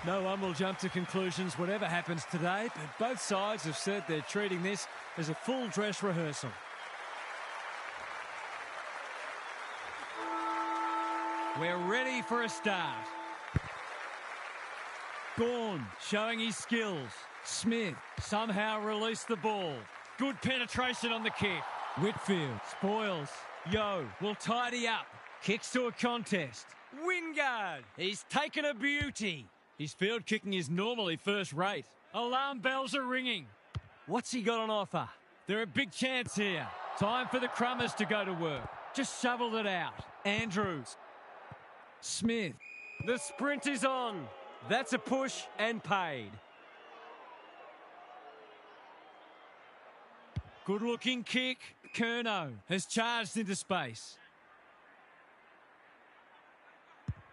No one will jump to conclusions whatever happens today, but both sides have said they're treating this as a full dress rehearsal. We're ready for a start. Gawn showing his skills. Smith somehow released the ball. Good penetration on the kick. Whitfield spoils. Yo will tidy up. Kicks to a contest. Wingard, he's taken a beauty. His field kicking is normally first rate. Alarm bells are ringing. What's he got on offer? There a big chance here. Time for the Crummers to go to work. Just shoveled it out. Andrews. Smith. The sprint is on. That's a push and paid. Good looking kick. Curnow has charged into space.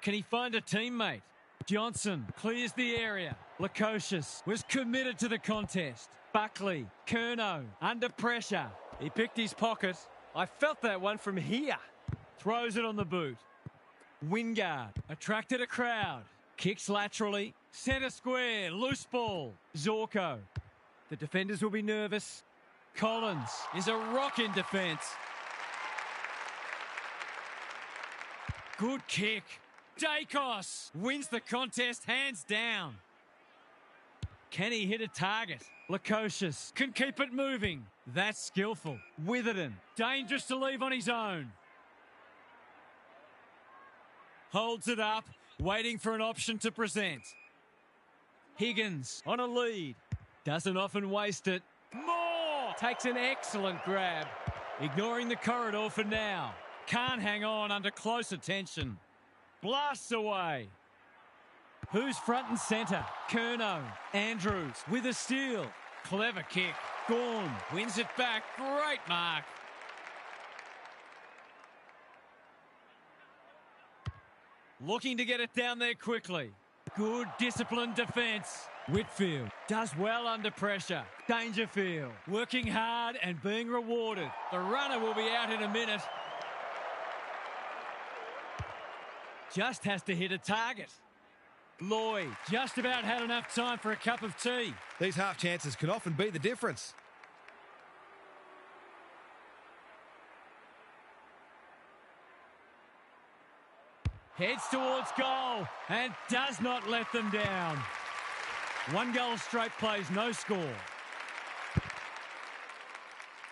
Can he find a teammate? Johnson clears the area. Lukosius was committed to the contest. Buckley, Curnow, under pressure. He picked his pocket. I felt that one from here. Throws it on the boot. Wingard attracted a crowd. Kicks laterally. Centre square, loose ball. Zorko. The defenders will be nervous. Collins is a rock in defence. Good kick. Dacos wins the contest hands down. Can he hit a target? Lukosius can keep it moving. That's skillful. Witherden, dangerous to leave on his own. Holds it up, waiting for an option to present. Higgins on a lead. Doesn't often waste it. Moore takes an excellent grab. Ignoring the corridor for now. Can't hang on under close attention. Blasts away. Who's front and centre? Curnow. Andrews with a steal. Clever kick. Gawn wins it back. Great mark. Looking to get it down there quickly. Good disciplined defence. Whitfield does well under pressure. Dangerfield working hard and being rewarded. The runner will be out in a minute. Just has to hit a target. Lloyd just about had enough time for a cup of tea. These half chances can often be the difference. Heads towards goal and does not let them down. 1 goal straight plays, no score.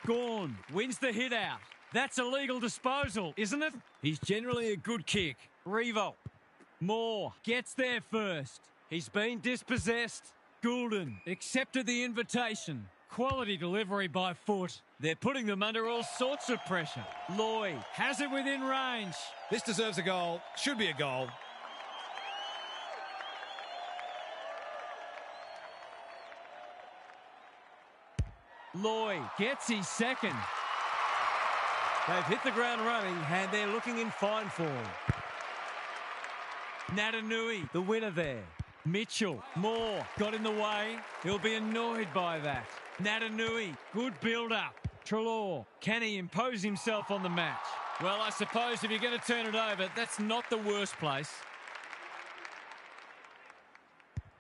Gawn wins the hit out. That's a legal disposal, isn't it? He's generally a good kick. Revolt. Moore gets there first. He's been dispossessed. Goulden accepted the invitation. Quality delivery by foot. They're putting them under all sorts of pressure. Lloyd has it within range. This deserves a goal. Should be a goal. Lloyd gets his second. They've hit the ground running and they're looking in fine form. Natanui, the winner there. Mitchell, Moore, got in the way. He'll be annoyed by that. Natanui, good build-up. Treloar, can he impose himself on the match? Well, I suppose if you're going to turn it over, that's not the worst place.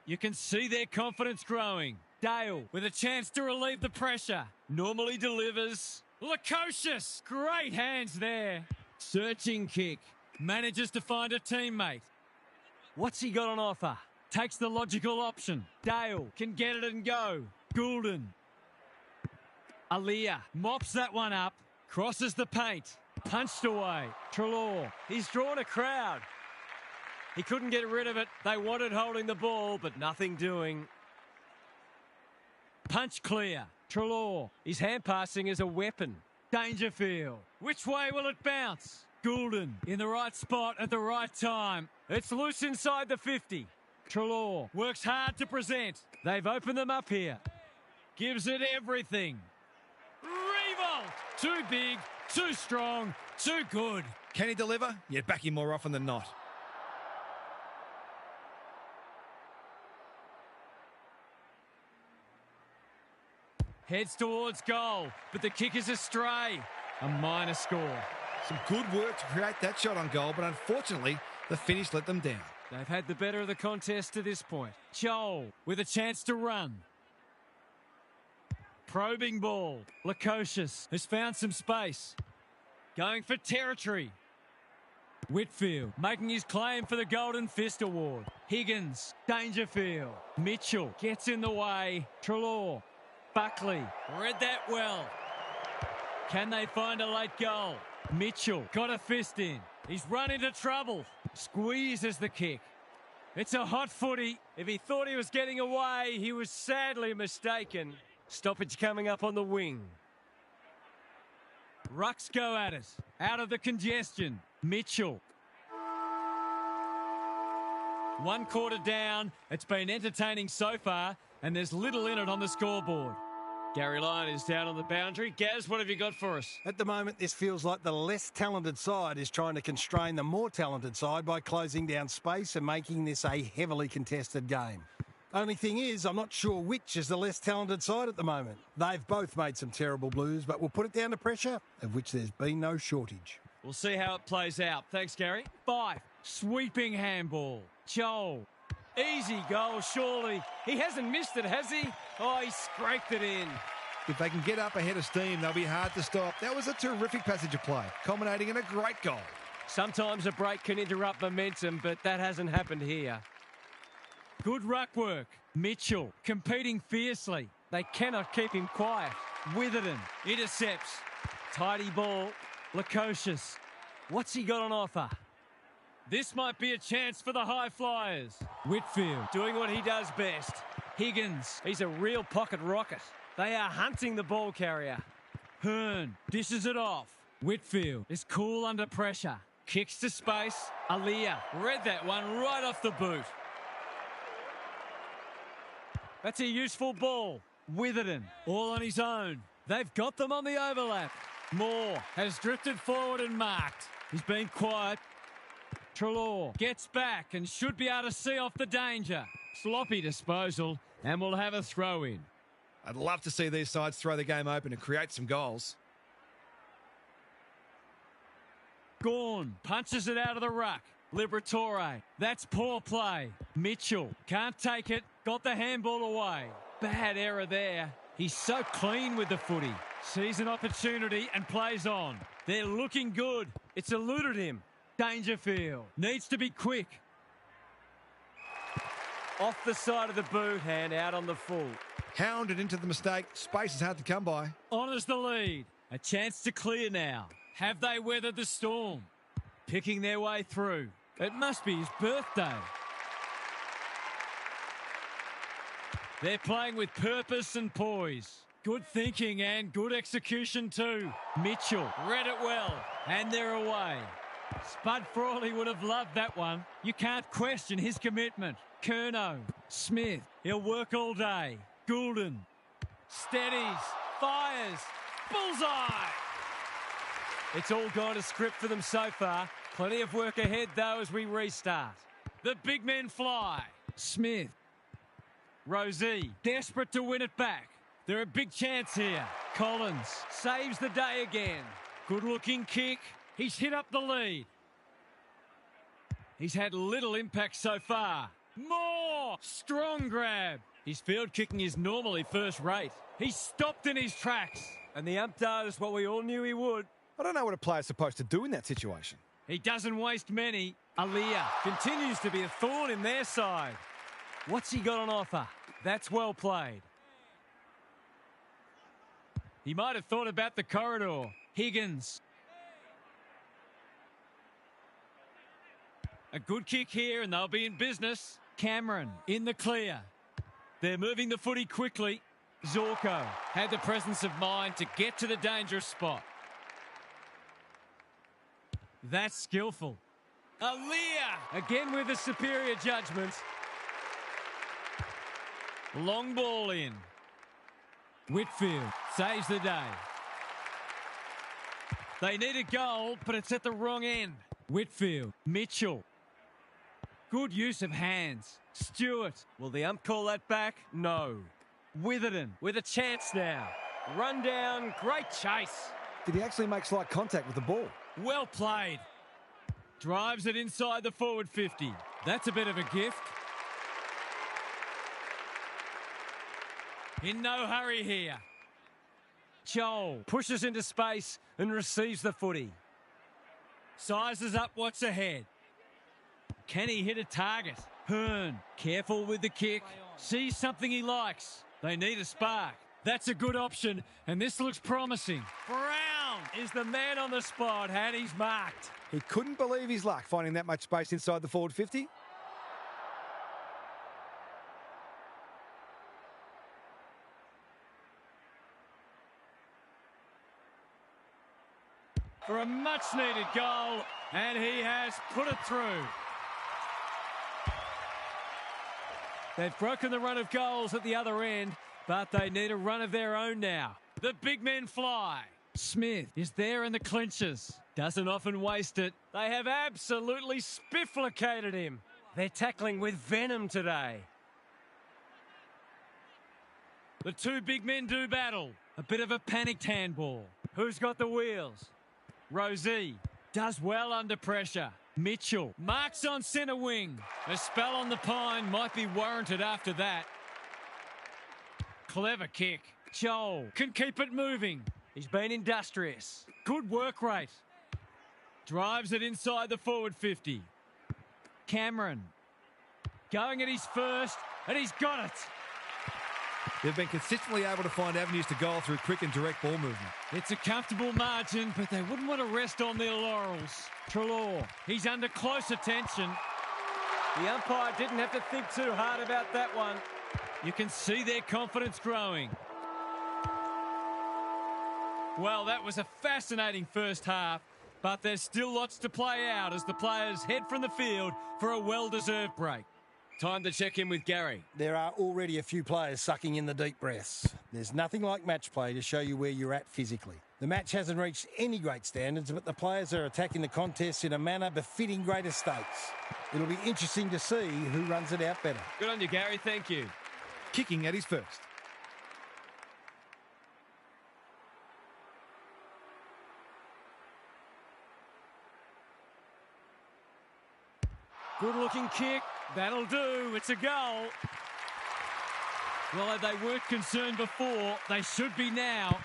You can see their confidence growing. Dale with a chance to relieve the pressure. Normally delivers. Lukosius, great hands there. Searching kick. Manages to find a teammate. What's he got on offer? Takes the logical option. Dale can get it and go. Goulden. Aaliyah mops that one up. Crosses the paint. Punched away. Treloar. He's drawn a crowd. He couldn't get rid of it. They wanted holding the ball, but nothing doing. Punch clear. Treloar. His hand passing is a weapon. Dangerfield. Which way will it bounce? Goulden in the right spot at the right time. It's loose inside the 50. Treloar works hard to present. They've opened them up here. Gives it everything. Revolt! Too big, too strong, too good. Can he deliver? You'd back him more often than not. Heads towards goal, but the kick is astray. A minor score. Some good work to create that shot on goal, but unfortunately, the finish let them down. They've had the better of the contest to this point. Joel with a chance to run. Probing ball. Lukosius has found some space. Going for territory. Whitfield making his claim for the Golden Fist Award. Higgins, Dangerfield. Mitchell gets in the way. Treloar. Buckley read that well. Can they find a late goal? Mitchell got a fist in. He's run into trouble. Squeezes the kick. It's a hot footy. If he thought he was getting away, he was sadly mistaken. Stoppage coming up on the wing. Rucks go at it. Out of the congestion. Mitchell. 1 quarter down. It's been entertaining so far, and there's little in it on the scoreboard. Gary Lyon is down on the boundary. Gaz, what have you got for us? At the moment, this feels like the less talented side is trying to constrain the more talented side by closing down space and making this a heavily contested game. Only thing is, I'm not sure which is the less talented side at the moment. They've both made some terrible blues, but we'll put it down to pressure, of which there's been no shortage. We'll see how it plays out. Thanks, Gary. 5. Sweeping handball. Joel. Easy goal, surely. He hasn't missed it, has he? Oh, he scraped it in. If they can get up ahead of steam, they'll be hard to stop. That was a terrific passage of play, culminating in a great goal. Sometimes a break can interrupt momentum, but that hasn't happened here. Good ruck work. Mitchell competing fiercely. They cannot keep him quiet. Witherden intercepts. Tidy ball. Lukosius. What's he got on offer? This might be a chance for the high flyers. Whitfield doing what he does best. Higgins, he's a real pocket rocket. They are hunting the ball carrier. Hearn dishes it off. Whitfield is cool under pressure. Kicks to space. Aaliyah read that one right off the boot. That's a useful ball. Witherden all on his own. They've got them on the overlap. Moore has drifted forward and marked. He's been quiet. Treloar gets back and should be able to see off the danger. Sloppy disposal, and we'll have a throw in. I'd love to see these sides throw the game open and create some goals. Gawn punches it out of the ruck. Liberatore, that's poor play. Mitchell can't take it, got the handball away. Bad error there. He's so clean with the footy. Sees an opportunity and plays on. They're looking good. It's eluded him. Dangerfield needs to be quick. Off the side of the boot and out on the full. Hounded into the mistake. Space is hard to come by. Honours the lead. A chance to clear now. Have they weathered the storm? Picking their way through. It must be his birthday. They're playing with purpose and poise. Good thinking and good execution too. Mitchell read it well, and they're away. Spud Frawley would have loved that one. You can't question his commitment. Curnow, Smith, he'll work all day. Goulden, steadies, fires, bullseye! It's all gone to script for them so far. Plenty of work ahead though as we restart. The big men fly. Smith, Rosie, desperate to win it back. They're a big chance here. Collins saves the day again. Good looking kick. He's hit up the lead. He's had little impact so far. More! Strong grab. His field kicking is normally first rate. He's stopped in his tracks. And the ump does what we all knew he would. I don't know what a player's supposed to do in that situation. He doesn't waste many. Aaliyah continues to be a thorn in their side. What's he got on offer? That's well played. He might have thought about the corridor. Higgins. A good kick here and they'll be in business. Cameron in the clear. They're moving the footy quickly. Zorko had the presence of mind to get to the dangerous spot. That's skillful. Aaliyah again with the superior judgment. Long ball in. Whitfield saves the day. They need a goal, but it's at the wrong end. Whitfield, Mitchell. Good use of hands. Stewart. Will the ump call that back? No. Witherden with a chance now. Run down, great chase. Did he actually make slight contact with the ball? Well played. Drives it inside the forward 50. That's a bit of a gift. In no hurry here. Joel pushes into space and receives the footy. Sizes up what's ahead. Can he hit a target? Hearn, careful with the kick. Sees something he likes. They need a spark. That's a good option, and this looks promising. Brown is the man on the spot, and he's marked. He couldn't believe his luck finding that much space inside the forward 50. For a much-needed goal, and he has put it through. They've broken the run of goals at the other end, but they need a run of their own now. The big men fly. Smith is there in the clinches. Doesn't often waste it. They have absolutely spifflicated him. They're tackling with venom today. The two big men do battle. A bit of a panicked handball. Who's got the wheels? Rosie does well under pressure. Mitchell marks on centre wing. A spell on the pine might be warranted after that. Clever kick. Joel can keep it moving. He's been industrious. Good work rate. Drives it inside the forward 50. Cameron going at his first, and he's got it. They've been consistently able to find avenues to goal through quick and direct ball movement. It's a comfortable margin, but they wouldn't want to rest on their laurels. Treloar, he's under close attention. The umpire didn't have to think too hard about that one. You can see their confidence growing. Well, that was a fascinating first half, but there's still lots to play out as the players head from the field for a well-deserved break. Time to check in with Gary. There are already a few players sucking in the deep breaths. There's nothing like match play to show you where you're at physically. The match hasn't reached any great standards, but the players are attacking the contest in a manner befitting greater stakes. It'll be interesting to see who runs it out better. Good on you, Gary. Thank you. Kicking at his first. Good-looking kick. That'll do. It's a goal. Well, they weren't concerned before. They should be now.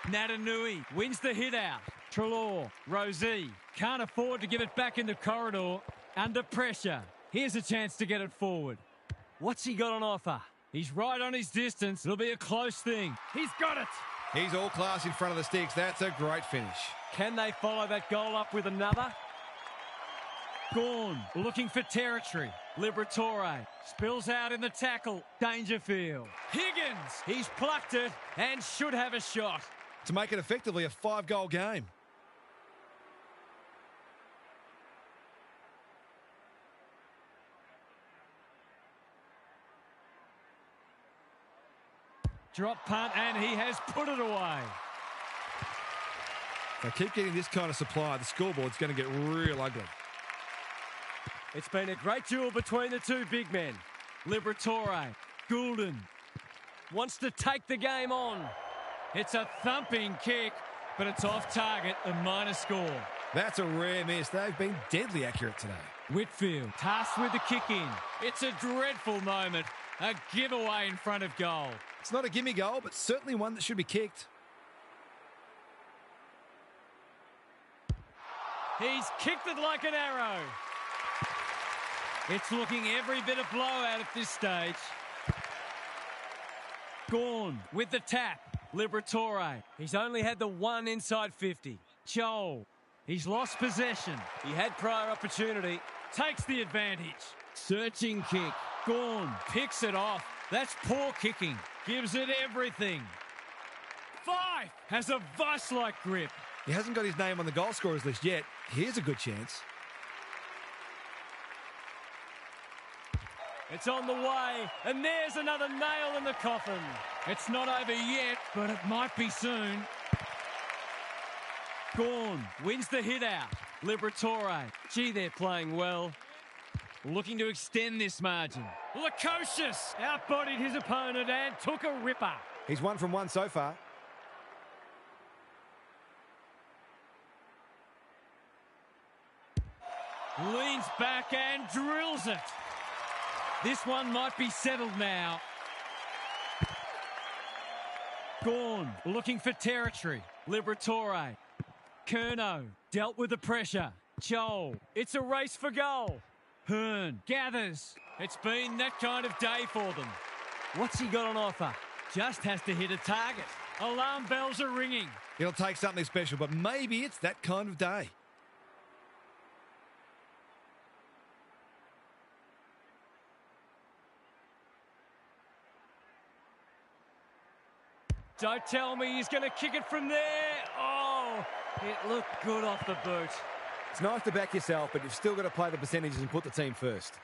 Natanui wins the hit out. Treloar, Rosie can't afford to give it back in the corridor. Under pressure. Here's a chance to get it forward. What's he got on offer? He's right on his distance. It'll be a close thing. He's got it. He's all class in front of the sticks. That's a great finish. Can they follow that goal up with another? Gorn looking for territory. Liberatore spills out in the tackle. Dangerfield. Higgins, he's plucked it and should have a shot. To make it effectively a 5-goal game. Drop punt and he has put it away. If they keep getting this kind of supply, the scoreboard's going to get real ugly. It's been a great duel between the two big men. Liberatore, Goulden wants to take the game on. It's a thumping kick, but it's off target, a minor score. That's a rare miss. They've been deadly accurate today. Whitfield tasked with the kick in. It's a dreadful moment. A giveaway in front of goal. It's not a gimme goal, but certainly one that should be kicked. He's kicked it like an arrow. It's looking every bit of blowout at this stage. Gorn with the tap. Liberatore. He's only had the one inside 50. Joel. He's lost possession. He had prior opportunity. Takes the advantage. Searching kick. Gorn picks it off. That's poor kicking. Gives it everything. Fife has a vice-like grip. He hasn't got his name on the goal scorers list yet. Here's a good chance. It's on the way, and there's another nail in the coffin. It's not over yet, but it might be soon. Gorn wins the hit out. Liberatore. Gee, they're playing well. Looking to extend this margin. Lukosius outbodied his opponent and took a ripper. He's 1 from 1 so far. Leans back and drills it. This one might be settled now. Gorn looking for territory. Liberatore. Curnow dealt with the pressure. Joel, it's a race for goal. Hearn gathers. It's been that kind of day for them. What's he got on offer? Just has to hit a target. Alarm bells are ringing. It'll take something special, but maybe it's that kind of day. Don't tell me he's going to kick it from there. Oh, it looked good off the boot. It's nice to back yourself, but you've still got to play the percentages and put the team first.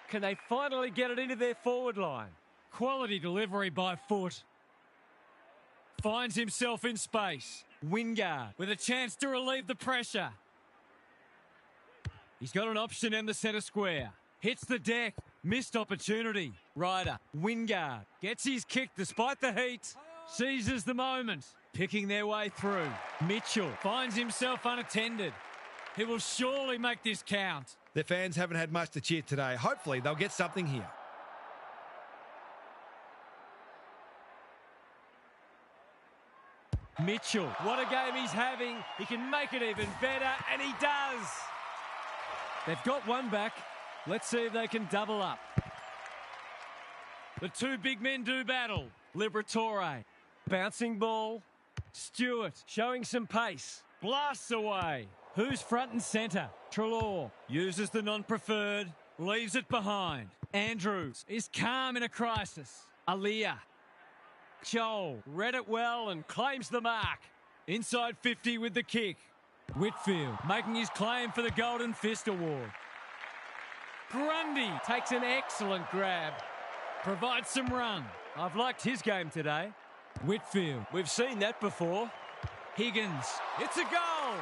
Can they finally get it into their forward line? Quality delivery by foot. Finds himself in space. Wingard with a chance to relieve the pressure. He's got an option in the centre square. Hits the deck. Missed opportunity. Ryder. Wingard gets his kick despite the heat. Seizes the moment. Picking their way through. Mitchell finds himself unattended. He will surely make this count. Their fans haven't had much to cheer today. Hopefully they'll get something here. Mitchell, what a game he's having. He can make it even better, and he does. They've got one back. Let's see if they can double up. The two big men do battle. Liberatore, bouncing ball. Stewart showing some pace. Blasts away. Who's front and centre? Treloar uses the non-preferred. Leaves it behind. Andrews is calm in a crisis. Aaliyah. Joel read it well and claims the mark. Inside 50 with the kick. Whitfield making his claim for the Golden Fist Award. Grundy takes an excellent grab. Provides some run. I've liked his game today. Whitfield, we've seen that before. Higgins, it's a goal.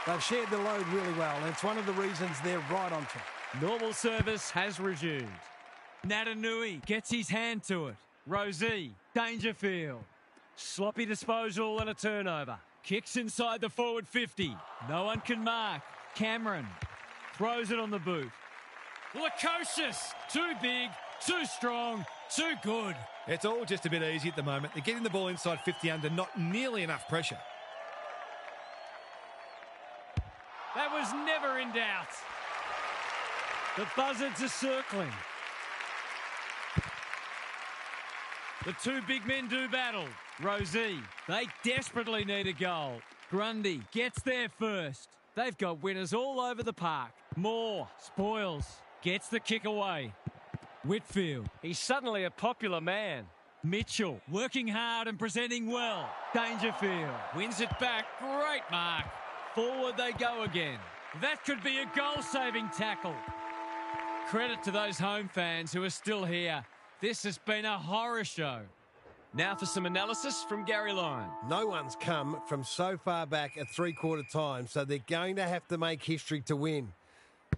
They've shared the load really well, and it's one of the reasons they're right on track. Normal service has resumed. Natanui gets his hand to it. Rosie, Dangerfield. Sloppy disposal and a turnover. Kicks inside the forward 50. No one can mark. Cameron throws it on the boot. Lukosius, too big, too strong, too good. It's all just a bit easy at the moment. They're getting the ball inside 50 under not nearly enough pressure. That was never in doubt. The buzzards are circling. The two big men do battle. Rosie, they desperately need a goal. Grundy gets there first. They've got winners all over the park. Moore spoils, gets the kick away. Whitfield, he's suddenly a popular man. Mitchell, working hard and presenting well. Dangerfield, wins it back. Great mark. Forward they go again. That could be a goal-saving tackle. Credit to those home fans who are still here. This has been a horror show. Now for some analysis from Gary Lyon. No one's come from so far back at three-quarter time, so they're going to have to make history to win.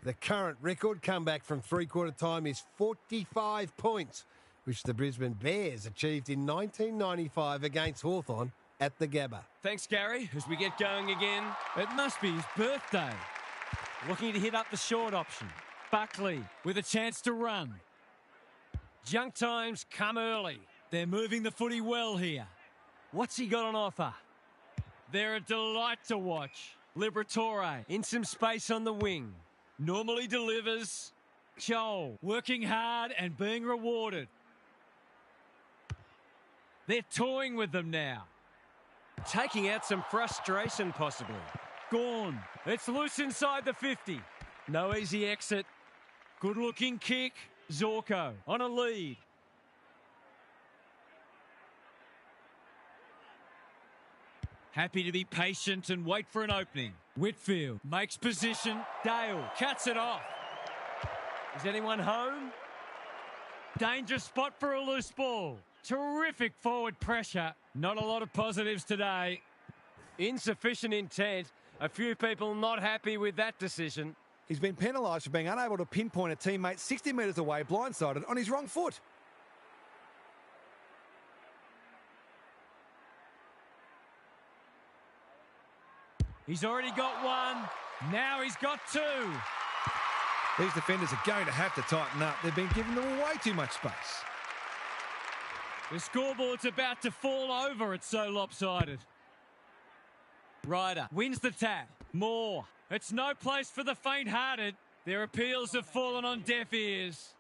The current record comeback from three-quarter time is 45 points, which the Brisbane Bears achieved in 1995 against Hawthorn at the Gabba. Thanks, Gary. As we get going again, it must be his birthday. Looking to hit up the short option. Buckley with a chance to run. Junk times come early. They're moving the footy well here. What's he got on offer? They're a delight to watch. Liberatore in some space on the wing. Normally delivers. Joel working hard and being rewarded. They're toying with them now. Taking out some frustration possibly. Gorn. It's loose inside the 50. No easy exit. Good looking kick. Zorko on a lead. Happy to be patient and wait for an opening. Whitfield makes position. Dale cuts it off. Is anyone home? Danger spot for a loose ball. Terrific forward pressure. Not a lot of positives today. Insufficient intent. A few people not happy with that decision. He's been penalised for being unable to pinpoint a teammate 60 metres away, blindsided, on his wrong foot. He's already got one. Now he's got two. These defenders are going to have to tighten up. They've been giving them way too much space. The scoreboard's about to fall over. It's so lopsided. Ryder wins the tap. Moore. It's no place for the faint-hearted. Their appeals have fallen on deaf ears.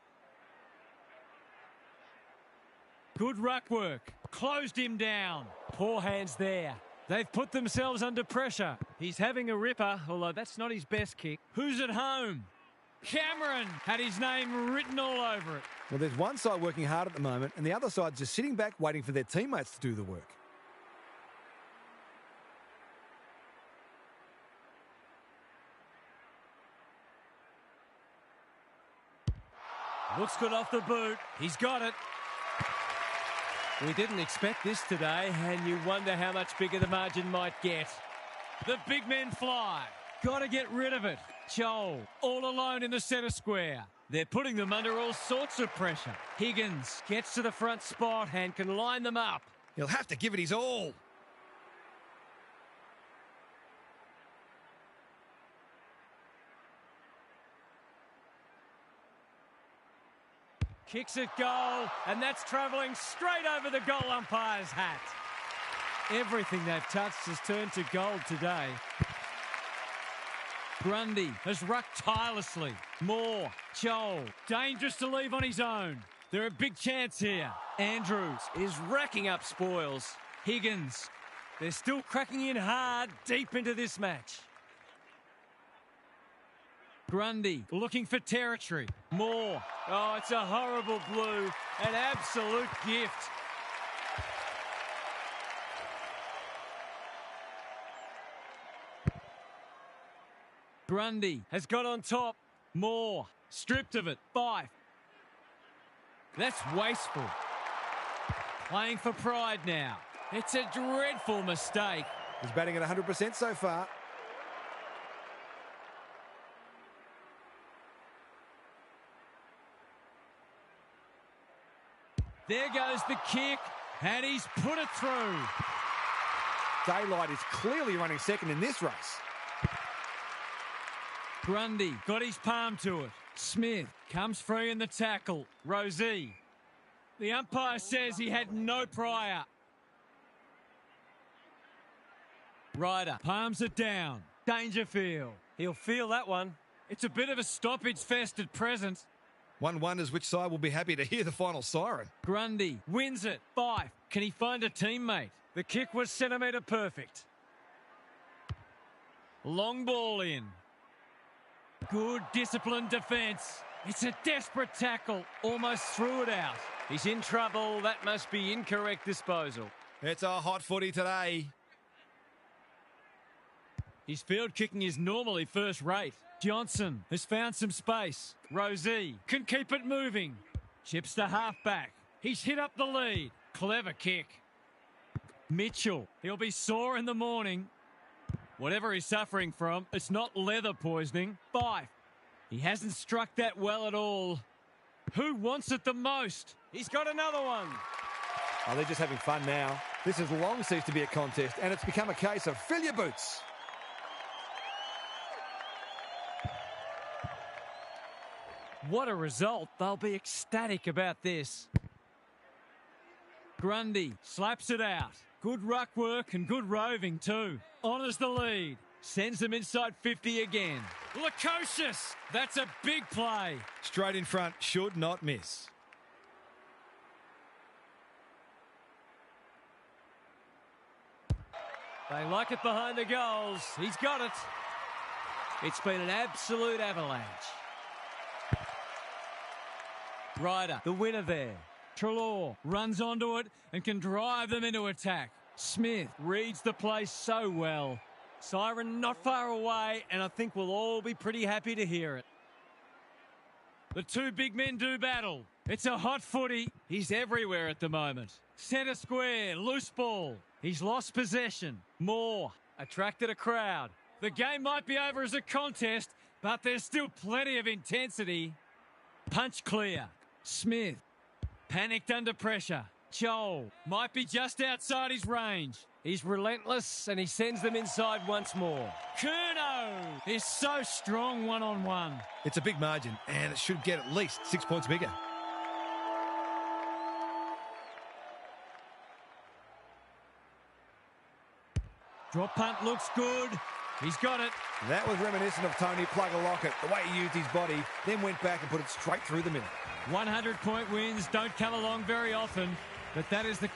Good ruck work. Closed him down. Poor hands there. They've put themselves under pressure. He's having a ripper, although that's not his best kick. Who's at home? Cameron had his name written all over it. Well, there's one side working hard at the moment, and the other side's just sitting back waiting for their teammates to do the work. Looks good off the boot. He's got it. We didn't expect this today, and you wonder how much bigger the margin might get. The big men fly. Got to get rid of it. Joel, all alone in the centre square. They're putting them under all sorts of pressure. Higgins gets to the front spot and can line them up. He'll have to give it his all. Kicks it goal, and that's travelling straight over the goal umpire's hat. Everything they've touched has turned to gold today. Grundy has rucked tirelessly. Moore, Joel, dangerous to leave on his own. They're a big chance here. Andrews is racking up spoils. Higgins, they're still cracking in hard deep into this match. Grundy looking for territory. Moore. Oh, it's a horrible blue. An absolute gift. Grundy has got on top. Moore stripped of it. Fife. That's wasteful. Playing for pride now. It's a dreadful mistake. He's batting at 100% so far. There goes the kick, and he's put it through. Daylight is clearly running second in this race. Grundy got his palm to it. Smith comes free in the tackle. Rosie. The umpire says he had no prior. Ryder palms it down. Dangerfield. He'll feel that one. It's a bit of a stoppage fest at present. One wonders which side will be happy to hear the final siren. Grundy wins it. Fife. Can he find a teammate? The kick was centimetre perfect. Long ball in. Good disciplined defence. It's a desperate tackle. Almost threw it out. He's in trouble. That must be incorrect disposal. It's a hot footy today. His field kicking is normally first rate. Johnson has found some space. Rosie can keep it moving. Chips to halfback. He's hit up the lead. Clever kick. Mitchell, he'll be sore in the morning. Whatever he's suffering from, it's not leather poisoning. Fife. He hasn't struck that well at all. Who wants it the most? He's got another one. Oh, they're just having fun now. This has long ceased to be a contest, and it's become a case of fill your boots. What a result. They'll be ecstatic about this. Grundy slaps it out. Good ruck work and good roving too. Honours the lead. Sends them inside 50 again. Lukosius. That's a big play. Straight in front, should not miss. They like it behind the goals. He's got it. It's been an absolute avalanche. Ryder, the winner there. Treloar runs onto it and can drive them into attack. Smith reads the play so well. Siren not far away, and I think we'll all be pretty happy to hear it. The two big men do battle. It's a hot footy. He's everywhere at the moment. Centre square, loose ball. He's lost possession. Moore attracted a crowd. The game might be over as a contest, but there's still plenty of intensity. Punch clear. Smith panicked under pressure. Joel might be just outside his range. He's relentless and he sends them inside once more. Curnow is so strong one-on-one. It's a big margin, and it should get at least 6 points bigger. Drop punt looks good. He's got it. That was reminiscent of Tony Plugger-Lockett, the way he used his body, then went back and put it straight through the middle. 100-point wins don't come along very often, but that is the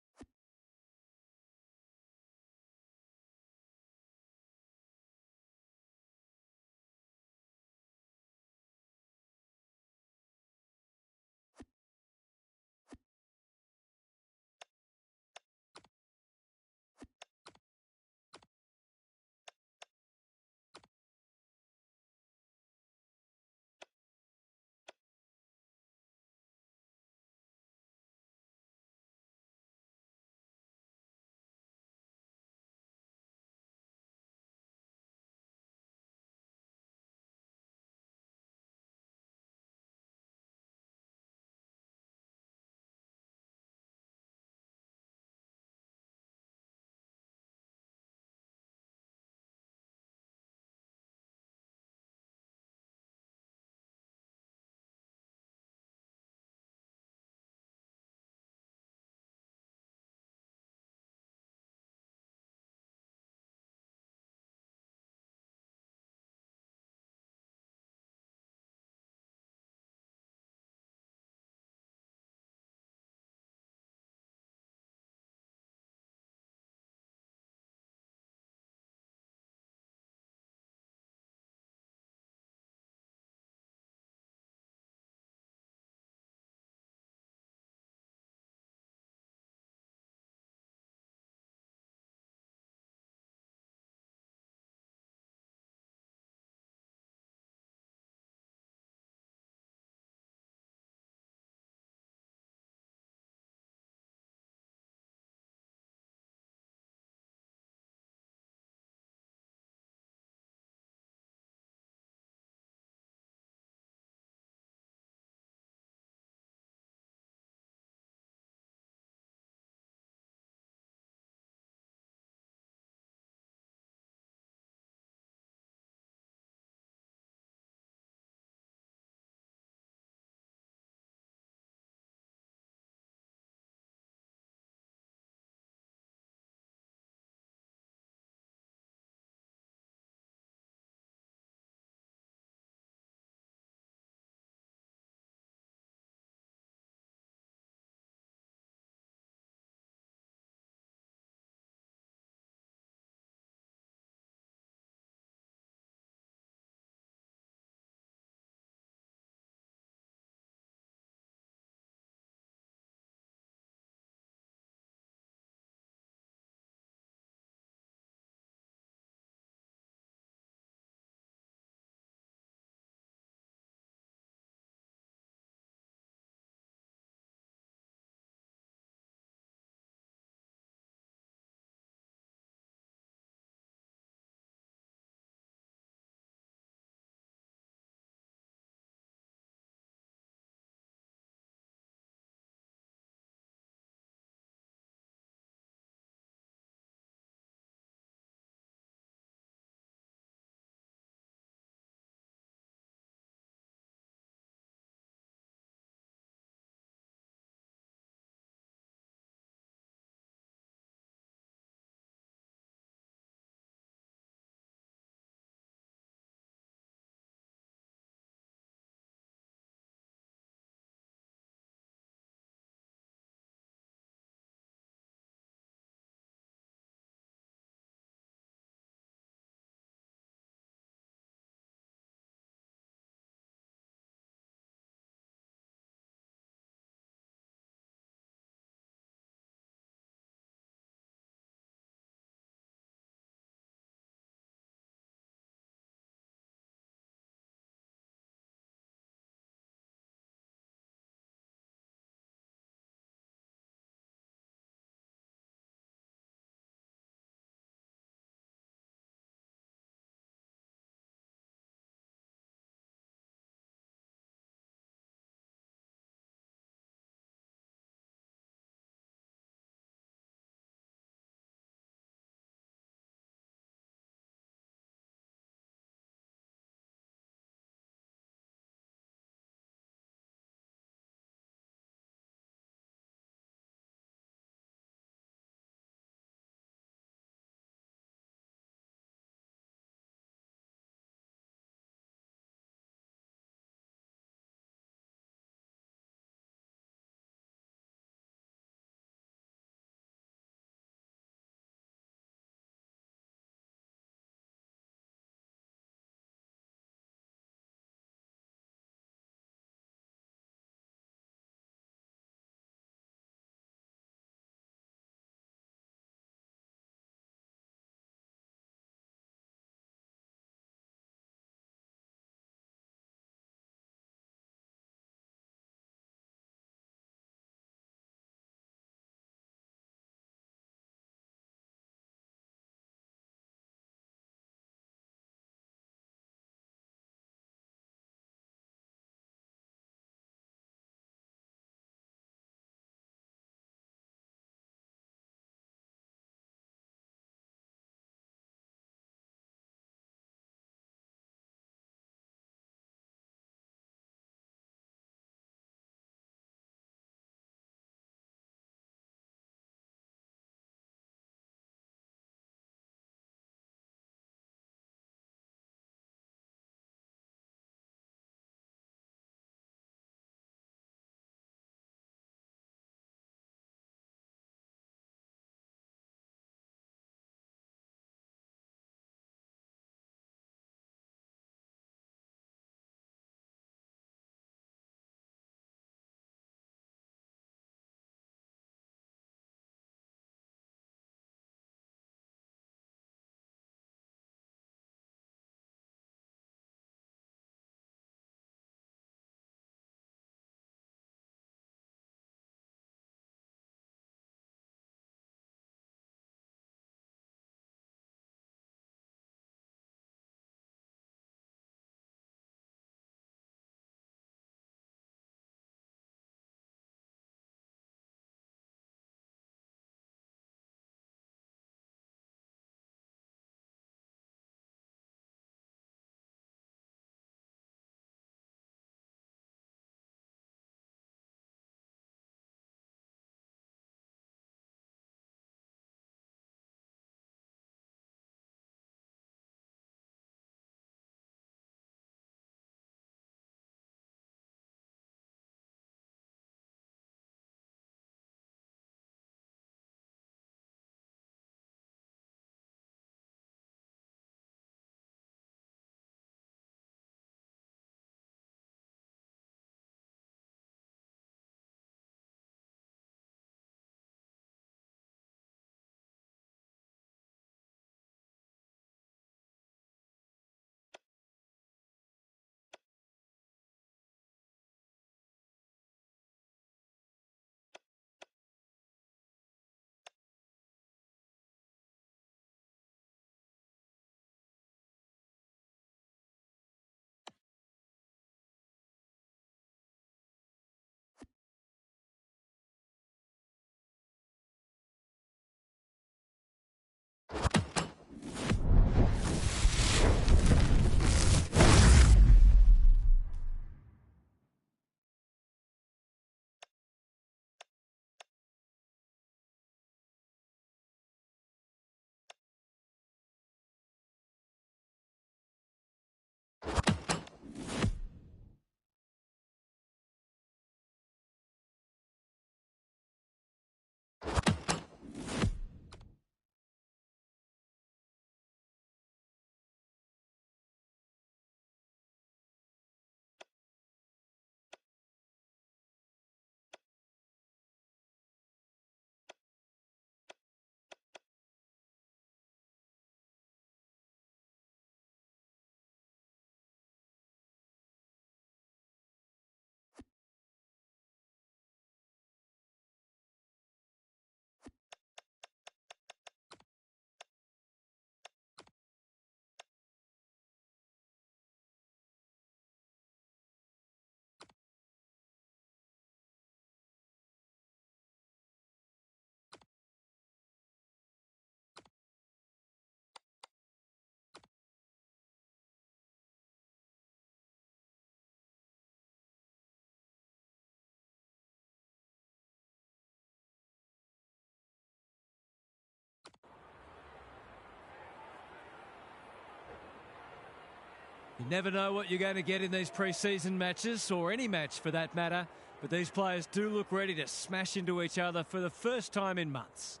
You never know what you're going to get in these pre-season matches, or any match for that matter, but these players do look ready to smash into each other for the first time in months.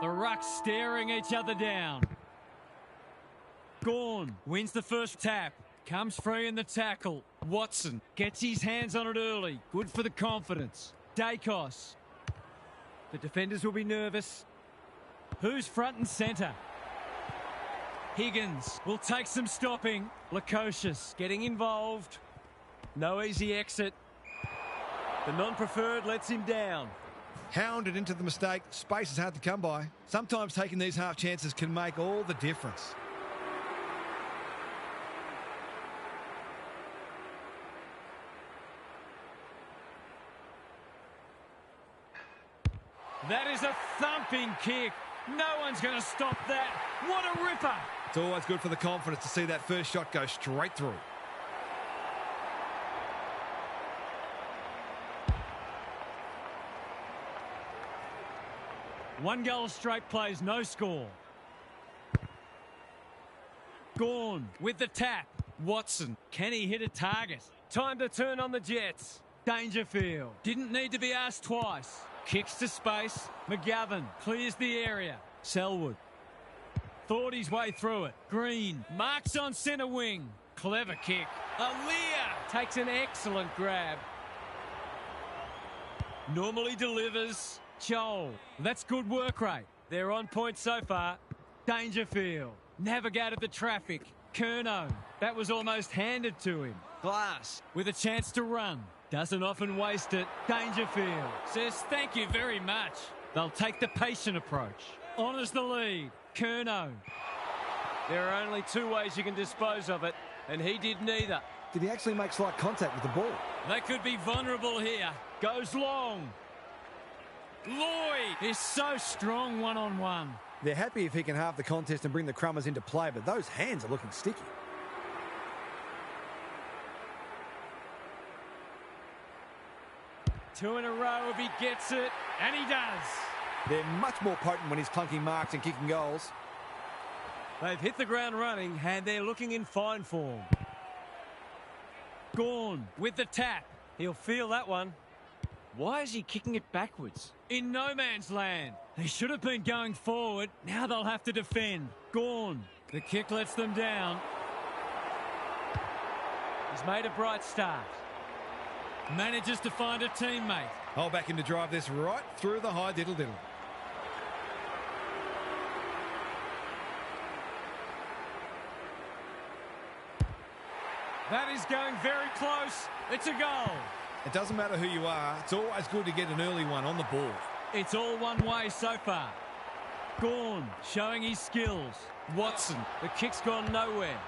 The rucks staring each other down. Gawn wins the first tap. Comes free in the tackle. Watson gets his hands on it early. Good for the confidence. Dacos. The defenders will be nervous. Who's front and centre? Higgins will take some stopping. Lukosius getting involved. No easy exit. The non-preferred lets him down. Hounded into the mistake. Space is hard to come by. Sometimes taking these half chances can make all the difference. That is a thumping kick. No one's going to stop that. What a ripper. It's always good for the confidence to see that first shot go straight through. One goal straight plays, no score. Gawn with the tap. Watson, can he hit a target? Time to turn on the Jets. Dangerfield didn't need to be asked twice. Kicks to space. McGovern clears the area. Selwood thought his way through it. Green marks on centre wing. Clever kick. Aaliyah takes an excellent grab. Normally delivers. Joel, that's good work rate. They're on point so far. Dangerfield navigated the traffic. Curnow, that was almost handed to him. Glass with a chance to run. Doesn't often waste it. Dangerfield says thank you very much. They'll take the patient approach. Honours the lead. Curnow. There are only two ways you can dispose of it, and he did neither. Did he actually make slight contact with the ball? They could be vulnerable here. Goes long. Lloyd is so strong one-on-one. They're happy if he can halve the contest and bring the Crummers into play, but those hands are looking sticky. Two in a row if he gets it, and he does. They're much more potent when he's clunking marks and kicking goals. They've hit the ground running, and they're looking in fine form. Gawn with the tap. He'll feel that one. Why is he kicking it backwards? In no man's land. They should have been going forward. Now they'll have to defend. Gawn. The kick lets them down. He's made a bright start. Manages to find a teammate. I'll back him to drive this right through the high diddle-diddle. That is going very close. It's a goal. It doesn't matter who you are. It's always good to get an early one on the board. It's all one way so far. Gawn showing his skills. Watson, the kick's gone nowhere.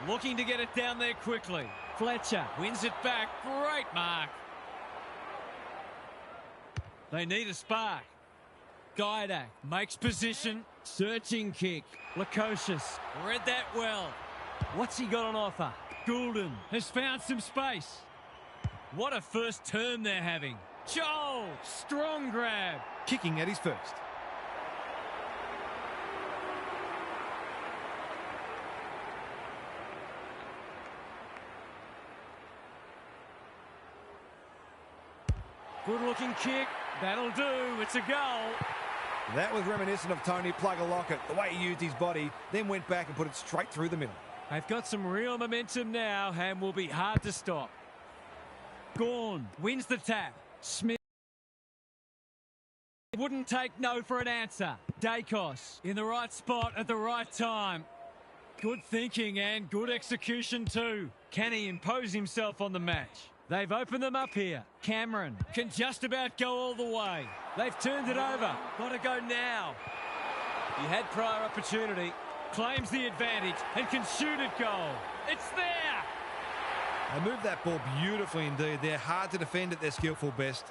Looking to get it down there quickly. Fletcher wins it back. Great mark. They need a spark. Gaidak makes position. Searching kick. Lukosius read that well. What's he got on offer? Goulden has found some space. What a first term they're having. Joel, strong grab. Kicking at his first. Good looking kick. That'll do. It's a goal. That was reminiscent of Tony Plugger-Lockett, the way he used his body, then went back and put it straight through the middle. They've got some real momentum now and will be hard to stop. Gawn wins the tap. Smith wouldn't take no for an answer. Dacos in the right spot at the right time. Good thinking and good execution too. Can he impose himself on the match? They've opened them up here. Cameron can just about go all the way. They've turned it over. Got to go now. He had prior opportunity. Claims the advantage and can shoot at goal. It's there. They move that ball beautifully indeed. They're hard to defend at their skillful best.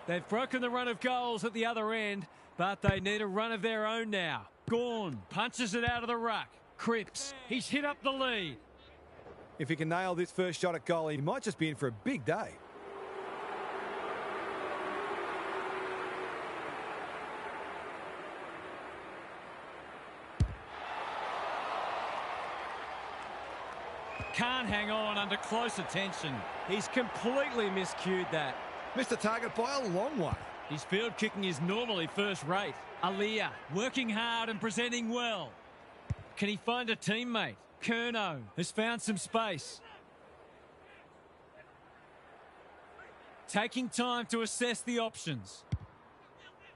They've broken the run of goals at the other end, but they need a run of their own now. Gawn punches it out of the ruck. Cripps, he's hit up the lead. If he can nail this first shot at goal, he might just be in for a big day. Can't hang on under close attention. He's completely miscued that. Missed the target by a long way. His field kicking is normally first rate. Aliyah working hard and presenting well. Can he find a teammate? Curnow has found some space. Taking time to assess the options.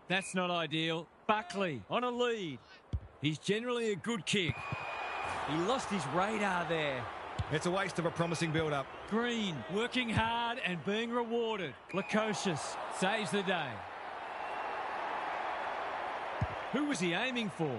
That's not ideal. Buckley on a lead. He's generally a good kick. He lost his radar there. It's a waste of a promising build-up. Green working hard and being rewarded. Lukosius saves the day. Who was he aiming for?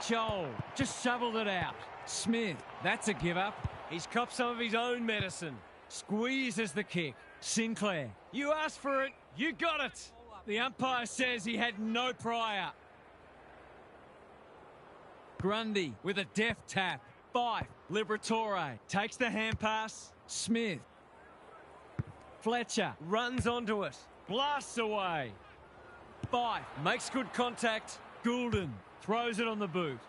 Joel just shoveled it out. Smith, that's a give up. He's copped some of his own medicine. Squeezes the kick. Sinclair, you asked for it, you got it. The umpire says he had no prior. Grundy with a deft tap. Fife, Liberatore takes the hand pass. Smith. Fletcher runs onto it. Blasts away. Fife makes good contact. Goulden throws it on the boot.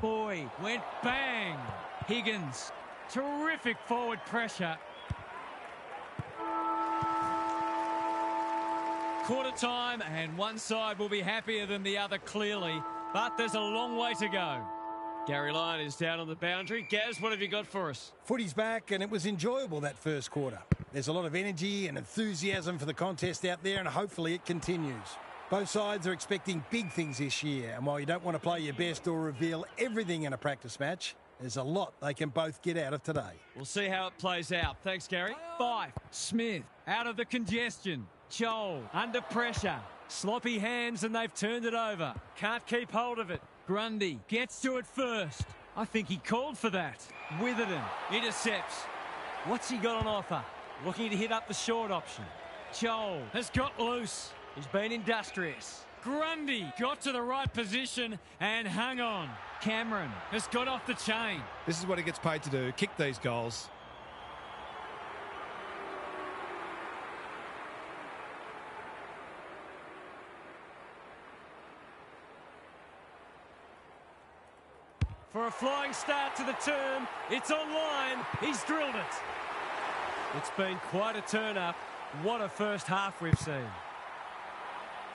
Boyd went bang. Higgins. Terrific forward pressure. Quarter time, and one side will be happier than the other clearly, but there's a long way to go. Gary Lyon is down on the boundary. Gaz, what have you got for us? Footy's back, and it was enjoyable that first quarter. There's a lot of energy and enthusiasm for the contest out there, and hopefully it continues. Both sides are expecting big things this year, and while you don't want to play your best or reveal everything in a practice match, there's a lot they can both get out of today. We'll see how it plays out. Thanks, Gary. Fife, Smith, out of the congestion. Joel, under pressure. Sloppy hands, and they've turned it over. Can't keep hold of it. Grundy gets to it first. I think he called for that. Witherden intercepts. What's he got on offer? Looking to hit up the short option. Joel has got loose. He's been industrious. Grundy got to the right position and hung on. Cameron has got off the chain. This is what he gets paid to do, kick these goals. For a flying start to the term, it's online. He's drilled it. It's been quite a turn-up. What a first half we've seen.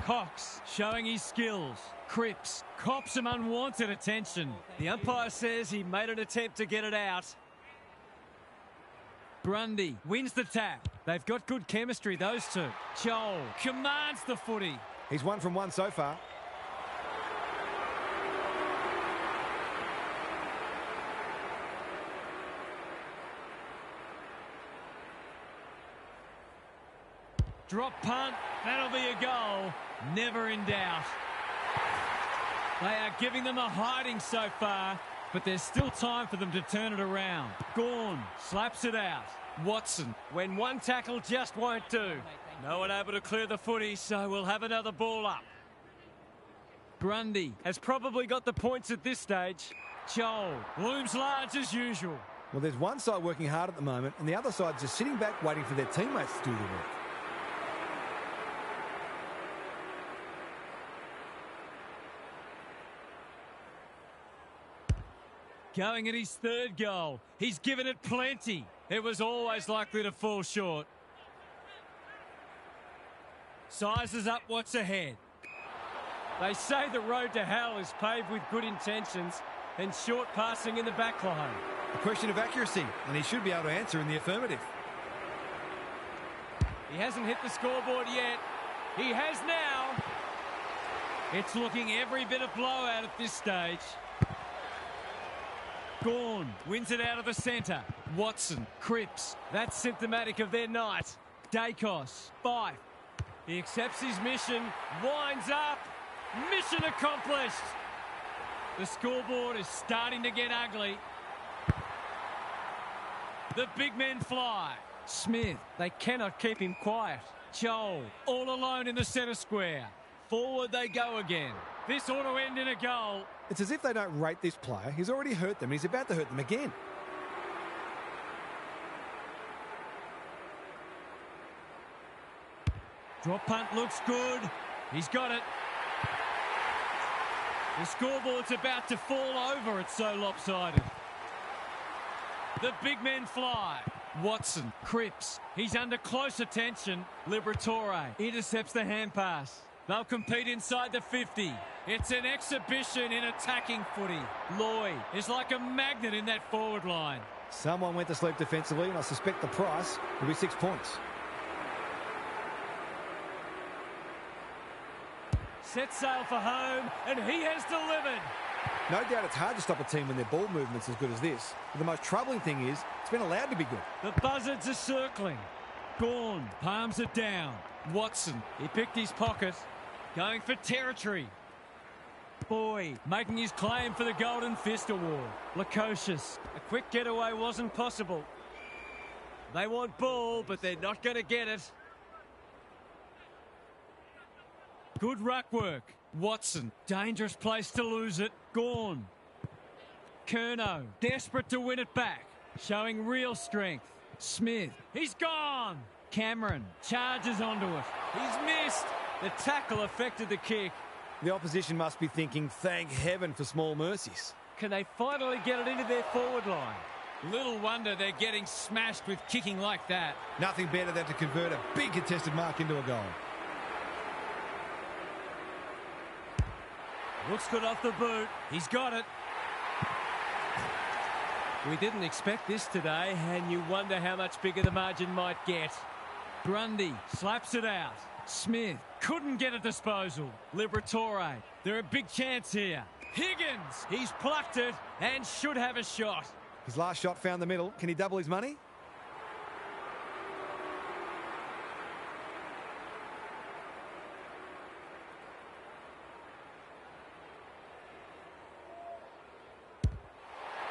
Cox showing his skills. Cripps cops some unwanted attention. The umpire says he made an attempt to get it out. Grundy wins the tap. They've got good chemistry, those two. Joel commands the footy. He's 1 from 1 so far. Drop punt, that'll be a goal. Never in doubt. They are giving them a hiding so far, but there's still time for them to turn it around. Gawn slaps it out. Watson, when one tackle just won't do. No one able to clear the footy, so we'll have another ball up. Grundy has probably got the points at this stage. Joel looms large as usual. Well, there's one side working hard at the moment, and the other side just sitting back waiting for their teammates to do the work. Going at his third goal. He's given it plenty. It was always likely to fall short. Sizes up what's ahead. They say the road to hell is paved with good intentions and short passing in the back line. A question of accuracy, and he should be able to answer in the affirmative. He hasn't hit the scoreboard yet. He has now. It's looking every bit of blowout at this stage. Gawn wins it out of the centre. Watson, Cripps. That's symptomatic of their night. Dacos, Fife. He accepts his mission, winds up. Mission accomplished. The scoreboard is starting to get ugly. The big men fly. Smith, they cannot keep him quiet. Joel, all alone in the centre square. Forward they go again. This ought to end in a goal. It's as if they don't rate this player. He's already hurt them, and he's about to hurt them again. Drop punt looks good. He's got it. The scoreboard's about to fall over. It's so lopsided. The big men fly. Watson, Cripps. He's under close attention. Liberatore intercepts the hand pass. They'll compete inside the 50. It's an exhibition in attacking footy. Lloyd is like a magnet in that forward line. Someone went to sleep defensively, and I suspect the price will be 6 points. Set sail for home, and he has delivered. No doubt it's hard to stop a team when their ball movement's as good as this. But the most troubling thing is, it's been allowed to be good. The buzzards are circling. Gawn palms it down. Watson, he picked his pocket. Going for territory. Boyd making his claim for the Golden Fist Award. Lukosius, a quick getaway wasn't possible. They want ball, but they're not going to get it. Good ruck work. Watson, dangerous place to lose it. Gawn. Curnow, desperate to win it back. Showing real strength. Smith, he's gone. Cameron charges onto it. He's missed. The tackle affected the kick. The opposition must be thinking, thank heaven for small mercies. Can they finally get it into their forward line? Little wonder they're getting smashed with kicking like that. Nothing better than to convert a big contested mark into a goal. Looks good off the boot. He's got it. We didn't expect this today, and you wonder how much bigger the margin might get. Grundy slaps it out. Smith couldn't get a disposal. Liberatore, they're a big chance here. Higgins, he's plucked it and should have a shot. His last shot found the middle. Can he double his money?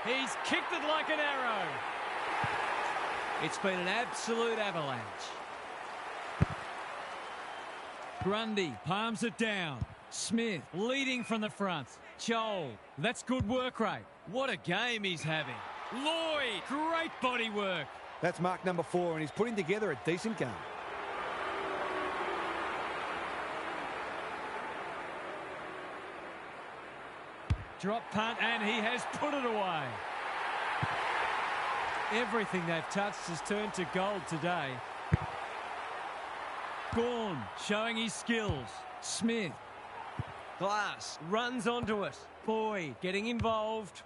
He's kicked it like an arrow. It's been an absolute avalanche. Grundy palms it down. Smith leading from the front. Joel, that's good work rate. What a game he's having. Lloyd, great body work. That's mark number 4, and he's putting together a decent game. Drop punt, and he has put it away. Everything they've touched has turned to gold today. Gawn showing his skills. Smith. Glass runs onto it. Boyd getting involved.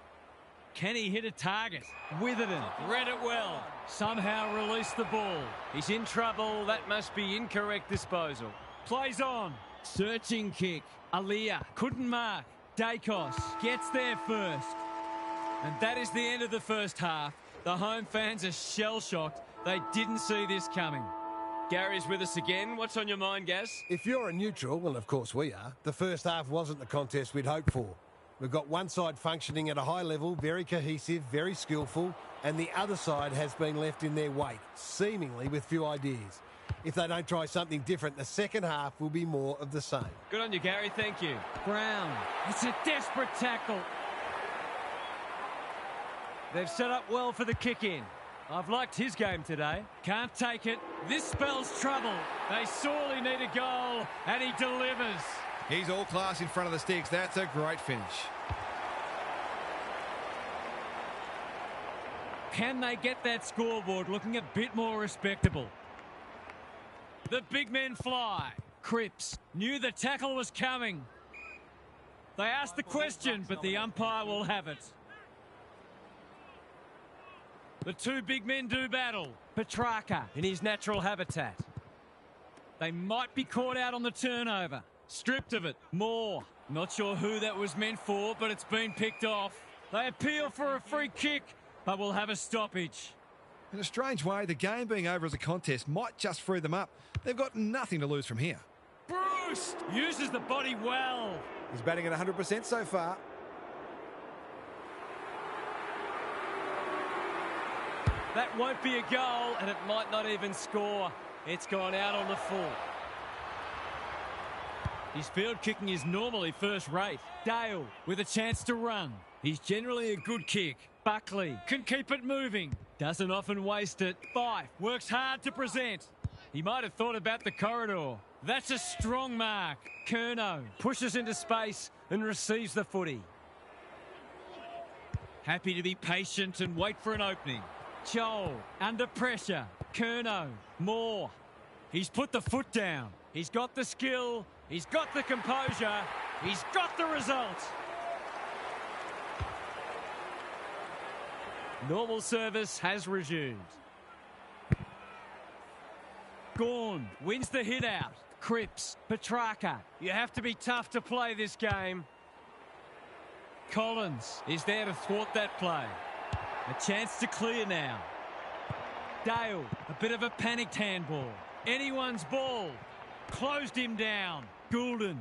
Can he hit a target? Witherden read it well. Somehow released the ball. He's in trouble. That must be incorrect disposal. Plays on. Searching kick. Aaliyah couldn't mark. Dacos gets there first. And that is the end of the first half. The home fans are shell-shocked. They didn't see this coming. Gary's with us again. What's on your mind, Gaz? If you're a neutral, well, of course we are, the first half wasn't the contest we'd hoped for. We've got one side functioning at a high level, very cohesive, very skillful, and the other side has been left in their wake, seemingly with few ideas. If they don't try something different, the second half will be more of the same. Good on you, Gary. Thank you. Brown. It's a desperate tackle. They've set up well for the kick-in. I've liked his game today. Can't take it. This spells trouble. They sorely need a goal, and he delivers. He's all class in front of the sticks. That's a great finish. Can they get that scoreboard looking a bit more respectable? The big men fly. Cripps knew the tackle was coming. They asked the question, but the umpire will have it. The two big men do battle. Petrarca in his natural habitat. They might be caught out on the turnover. Stripped of it. Moore. Not sure who that was meant for, but it's been picked off. They appeal for a free kick, but will have a stoppage. In a strange way, the game being over as a contest might just free them up. They've got nothing to lose from here. Bruce uses the body well. He's batting at 100% so far. That won't be a goal, and it might not even score. It's gone out on the full. His field kicking is normally first rate. Dale with a chance to run. He's generally a good kick. Buckley can keep it moving. Doesn't often waste it. Fife works hard to present. He might have thought about the corridor. That's a strong mark. Curnow pushes into space and receives the footy. Happy to be patient and wait for an opening. Joel under pressure. Curnow. Moore. He's put the foot down. He's got the skill. He's got the composure. He's got the result. Normal service has resumed. Gawn wins the hit out. Cripps. Petrarca. You have to be tough to play this game. Collins is there to thwart that play. A chance to clear now. Dale, a bit of a panicked handball. Anyone's ball. Closed him down. Goulden.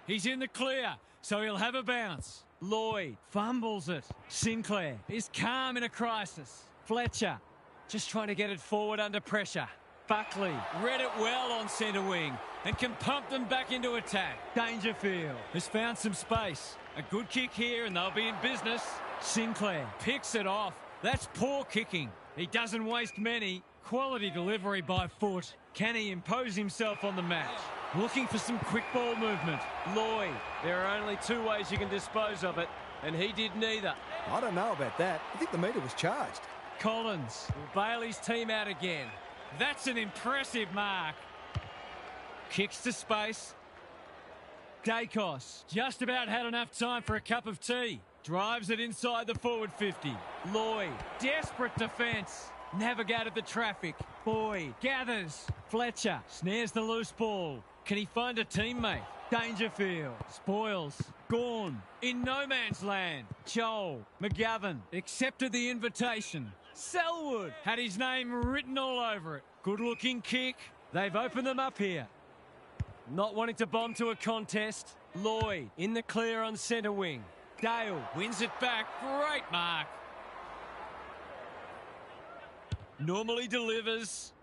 He's in the clear, so he'll have a bounce. Lloyd fumbles it. Sinclair is calm in a crisis. Fletcher just trying to get it forward under pressure. Buckley read it well on centre wing and can pump them back into attack. Dangerfield has found some space. A good kick here and they'll be in business. Sinclair picks it off. That's poor kicking. He doesn't waste many. Quality delivery by foot. Can he impose himself on the match? Looking for some quick ball movement. Lloyd. There are only two ways you can dispose of it, and he did neither. I don't know about that. I think the meter was charged. Collins will bail his team out again. That's an impressive mark. Kicks to space. Dacos just about had enough time for a cup of tea. Drives it inside the forward 50. Lloyd, desperate defence. Navigated the traffic. Boyd gathers. Fletcher snares the loose ball. Can he find a teammate? Dangerfield spoils. Gawn in no man's land. Joel McGovern accepted the invitation. Selwood had his name written all over it. Good looking kick. They've opened them up here. Not wanting to bomb to a contest. Lloyd in the clear on centre wing. Dale wins it back. Great mark. Normally delivers.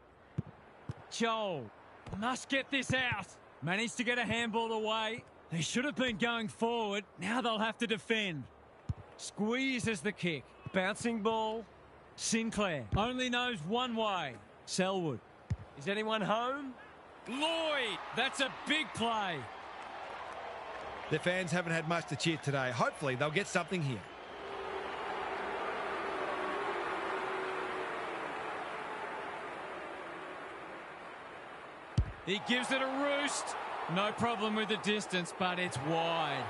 Joel must get this out. Managed to get a handball away. They should have been going forward. Now they'll have to defend. Squeezes the kick. Bouncing ball. Sinclair only knows one way. Selwood. Is anyone home? Lloyd. That's a big play. Their fans haven't had much to cheer today. Hopefully they'll get something here. He gives it a roost. No problem with the distance, but it's wide.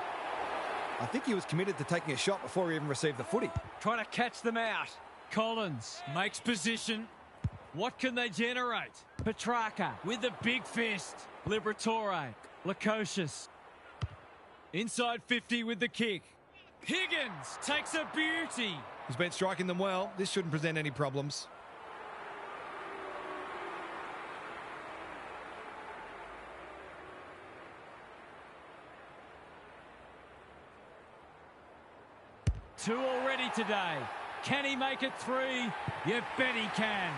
I think he was committed to taking a shot before he even received the footy. Trying to catch them out. Collins makes position. What can they generate? Petrarca with the big fist. Liberatore. Lukosius. Inside 50 with the kick. Higgins takes a beauty. He's been striking them well. This shouldn't present any problems. Two already today. Can he make it three? You bet he can.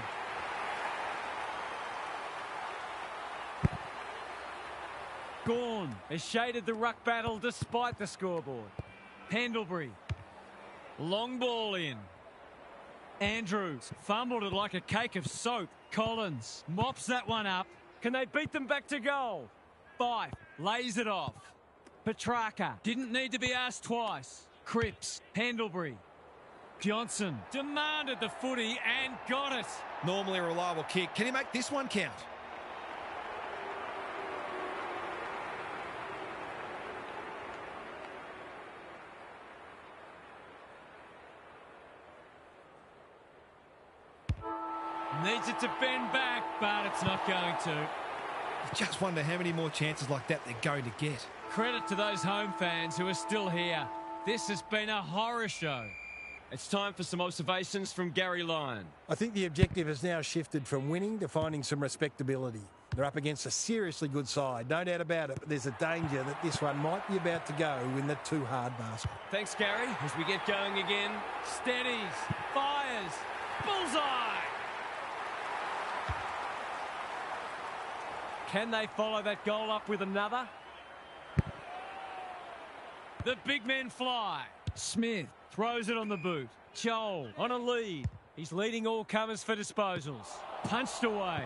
Gawn has shaded the ruck battle despite the scoreboard. Pendlebury. Long ball in. Andrews fumbled it like a cake of soap. Collins mops that one up. Can they beat them back to goal? Fife lays it off. Petrarca didn't need to be asked twice. Cripps, Pendlebury. Johnson demanded the footy and got it. Normally a reliable kick. Can he make this one count? Needs it to bend back, but it's not going to. I just wonder how many more chances like that they're going to get. Credit to those home fans who are still here. This has been a horror show. It's time for some observations from Gary Lyon. I think the objective has now shifted from winning to finding some respectability. They're up against a seriously good side, no doubt about it, but there's a danger that this one might be about to go in the too hard basket. Thanks, Gary. As we get going again. Steadies, fires, bullseye! Can they follow that goal up with another? The big men fly. Smith throws it on the boot. Joel on a lead. He's leading all comers for disposals. Punched away.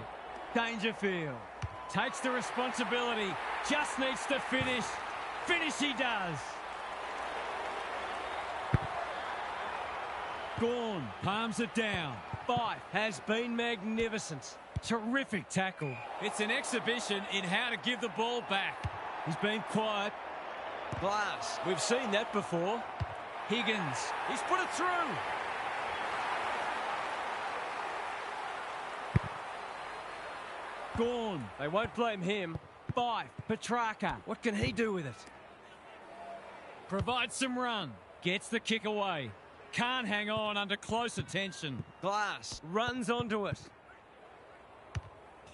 Dangerfield. takes the responsibility, just needs to finish. Finish he does. Gawn palms it down. Fife has been magnificent. Terrific tackle. It's an exhibition in how to give the ball back. He's been quiet. Glass. We've seen that before. Higgins. He's put it through. Gawn. They won't blame him. Fife. Petrarca. What can he do with it? Provides some run. Gets the kick away. Can't hang on under close attention. Glass runs onto it.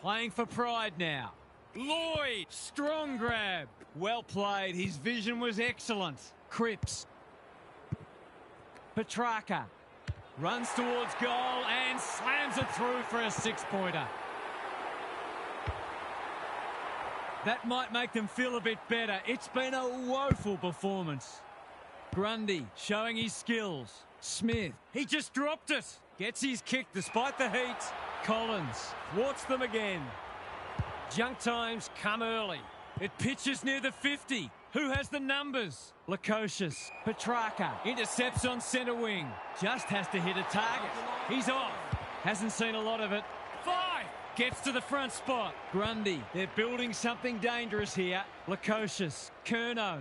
Playing for pride now. Lloyd. Strong grab. Well played. His vision was excellent. Cripps. Petrarca. Runs towards goal and slams it through for a six-pointer. That might make them feel a bit better. It's been a woeful performance. Grundy showing his skills. Smith. He just dropped it. Gets his kick despite the heat. Collins thwarts them again. Junk times come early. It pitches near the 50. Who has the numbers? Lukosius. Petrarca intercepts on centre wing. Just has to hit a target. He's off. Hasn't seen a lot of it. Five. Gets to the front spot. Grundy. They're building something dangerous here. Lukosius. Curnow.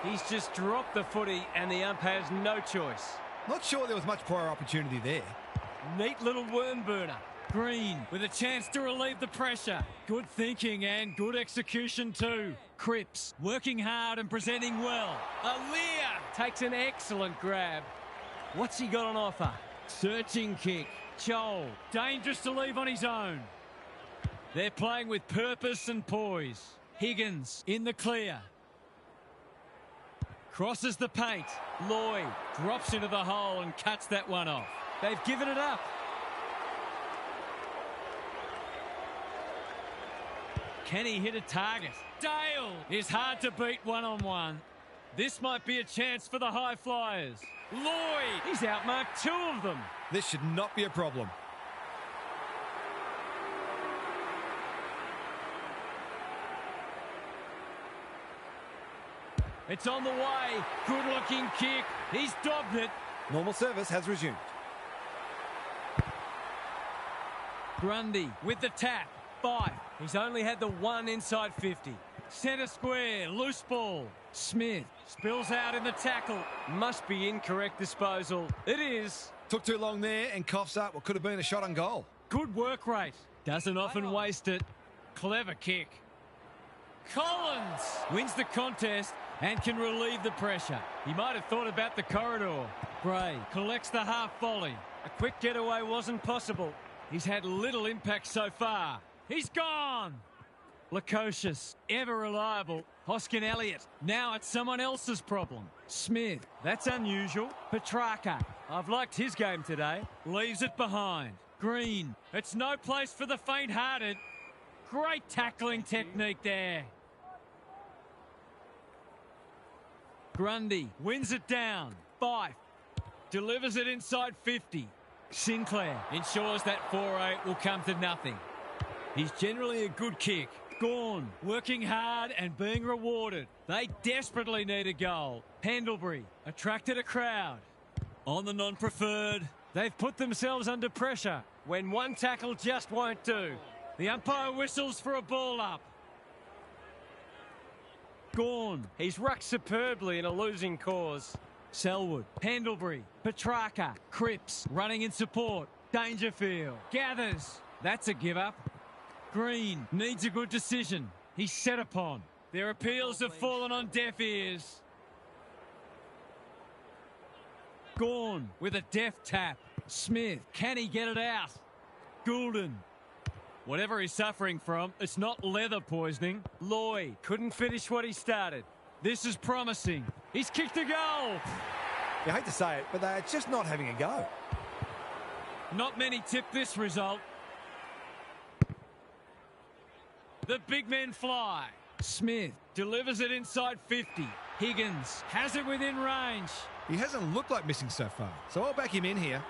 He's just dropped the footy and the ump has no choice. Not sure there was much prior opportunity there. Neat little worm burner. Green with a chance to relieve the pressure. Good thinking and good execution too. Cripps working hard and presenting well. Aaliyah takes an excellent grab. What's he got on offer? Searching kick. Chol, dangerous to leave on his own. They're playing with purpose and poise. Higgins in the clear. Crosses the paint. Lloyd drops into the hole and cuts that one off. They've given it up. Can he hit a target? Dale is hard to beat one-on-one. This might be a chance for the high flyers. Lloyd, he's outmarked two of them. This should not be a problem. It's on the way. Good-looking kick. He's dobbed it. Normal service has resumed. Grundy with the tap. Fife. He's only had the one inside 50. Centre square. Loose ball. Smith spills out in the tackle. Must be incorrect disposal. It is. Took too long there and coughs up what could have been a shot on goal. Good work rate. Doesn't often waste it. Clever kick. Collins wins the contest and can relieve the pressure. He might have thought about the corridor. Bray collects the half volley. A quick getaway wasn't possible. He's had little impact so far. He's gone. Lukosius, ever reliable. Hoskin Elliott, now it's someone else's problem. Smith, that's unusual. Petrarca, I've liked his game today. Leaves it behind. Green, it's no place for the faint-hearted. Great tackling technique there. Grundy wins it down. Fife delivers it inside 50. Sinclair ensures that 4-8 will come to nothing. He's generally a good kick. Gawn working hard and being rewarded. They desperately need a goal. Pendlebury attracted a crowd. On the non-preferred, they've put themselves under pressure when one tackle just won't do. The umpire whistles for a ball up. Gawn, He's rucked superbly in a losing cause. Selwood, Pendlebury, Petrarca, Cripps running in support. Dangerfield gathers. That's a give up. Green needs a good decision. He's set upon. Their appeals have fallen on deaf ears. Gawn with a deft tap. Smith, can he get it out? Goulden. Whatever he's suffering from, it's not leather poisoning. Lloyd couldn't finish what he started. This is promising. He's kicked a goal. You hate to say it, but they're just not having a go. Not many tip this result. The big men fly. Smith delivers it inside 50. Higgins has it within range. He hasn't looked like missing so far, so I'll back him in here.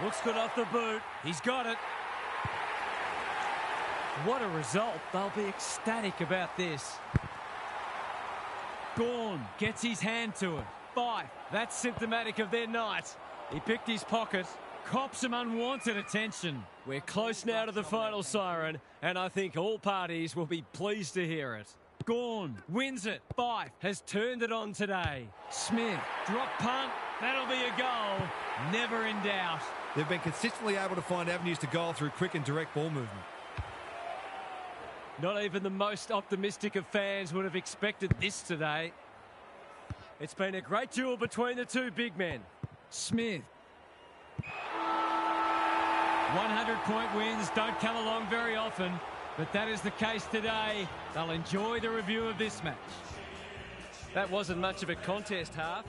Looks good off the boot. He's got it. What a result. They'll be ecstatic about this. Gawn gets his hand to it. Fife, that's symptomatic of their night. He picked his pocket, cops some unwanted attention. We're close now to the final siren, and I think all parties will be pleased to hear it. Gawn wins it. Fife Has turned it on today. Smith, drop punt. That'll be a goal. Never in doubt. They've been consistently able to find avenues to goal through quick and direct ball movement. Not even the most optimistic of fans would have expected this today. It's been a great duel between the two big men. Smith. 100-point wins don't come along very often, but that is the case today. They'll enjoy the review of this match. That wasn't much of a contest half.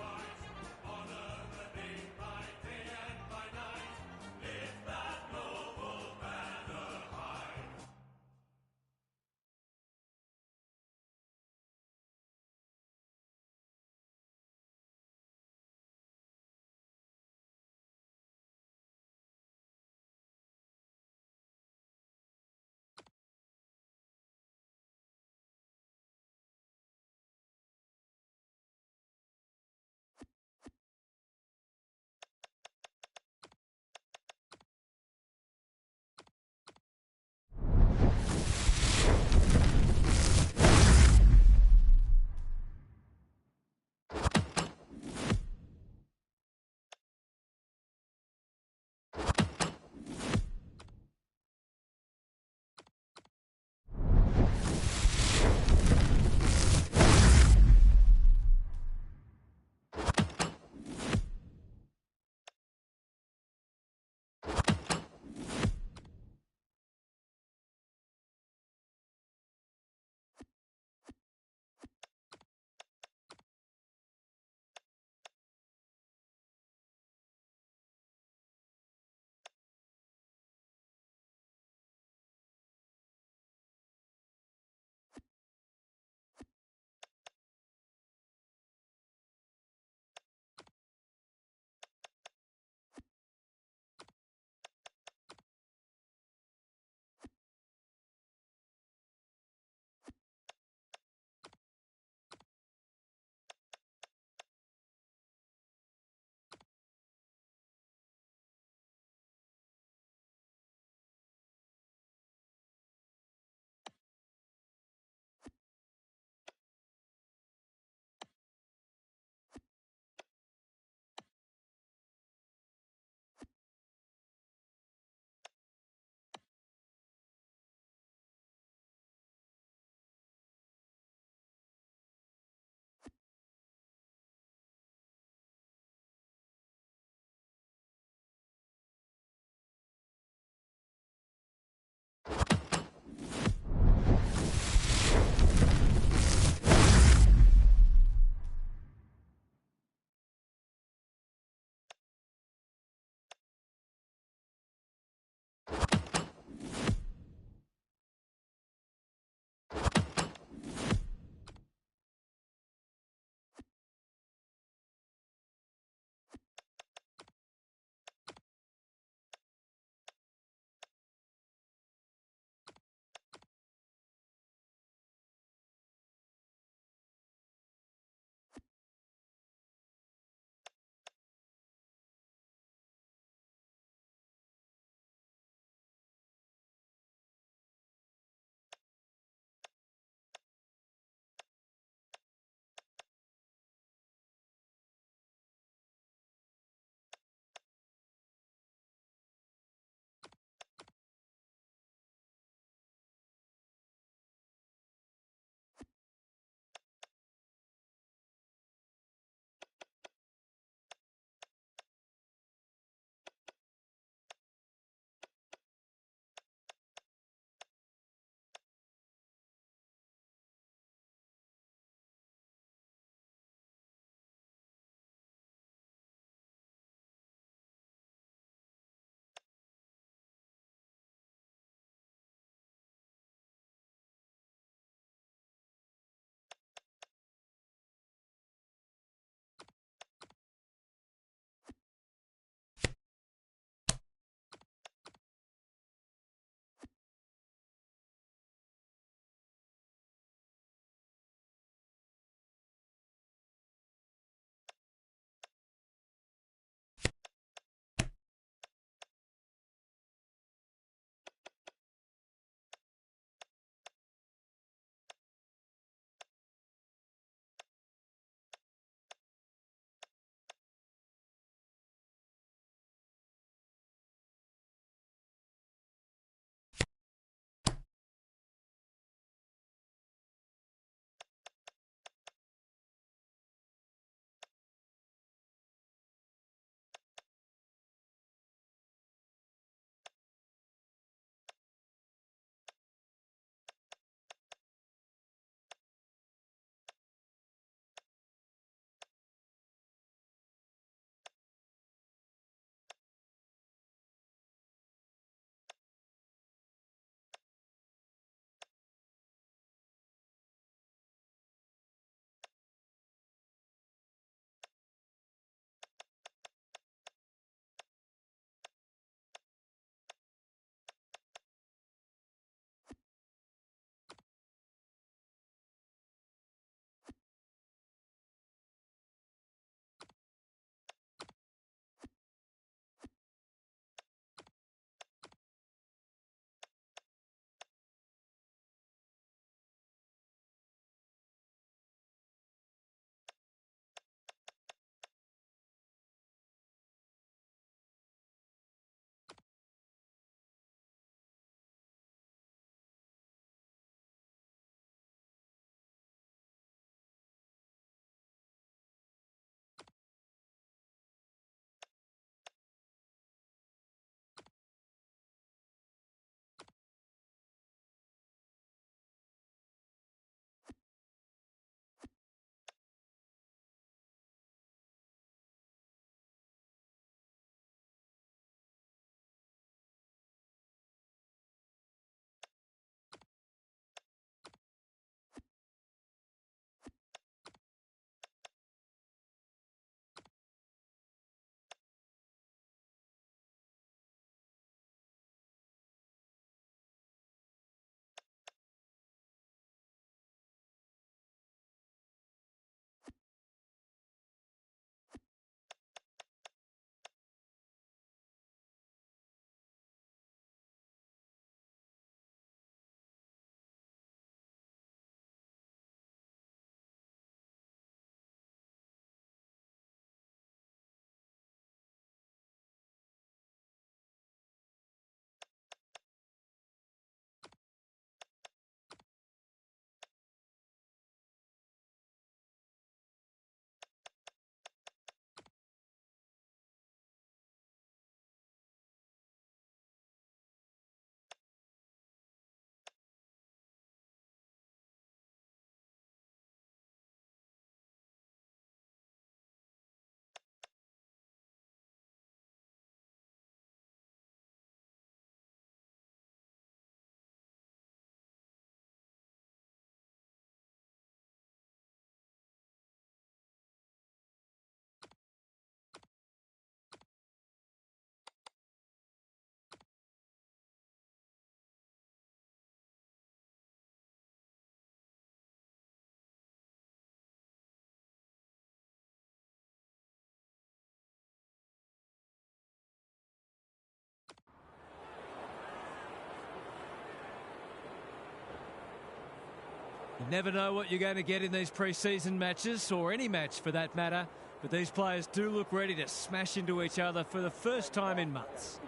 never know what you're going to get in these pre-season matches, or any match for that matter, but these players do look ready to smash into each other for the first time in months.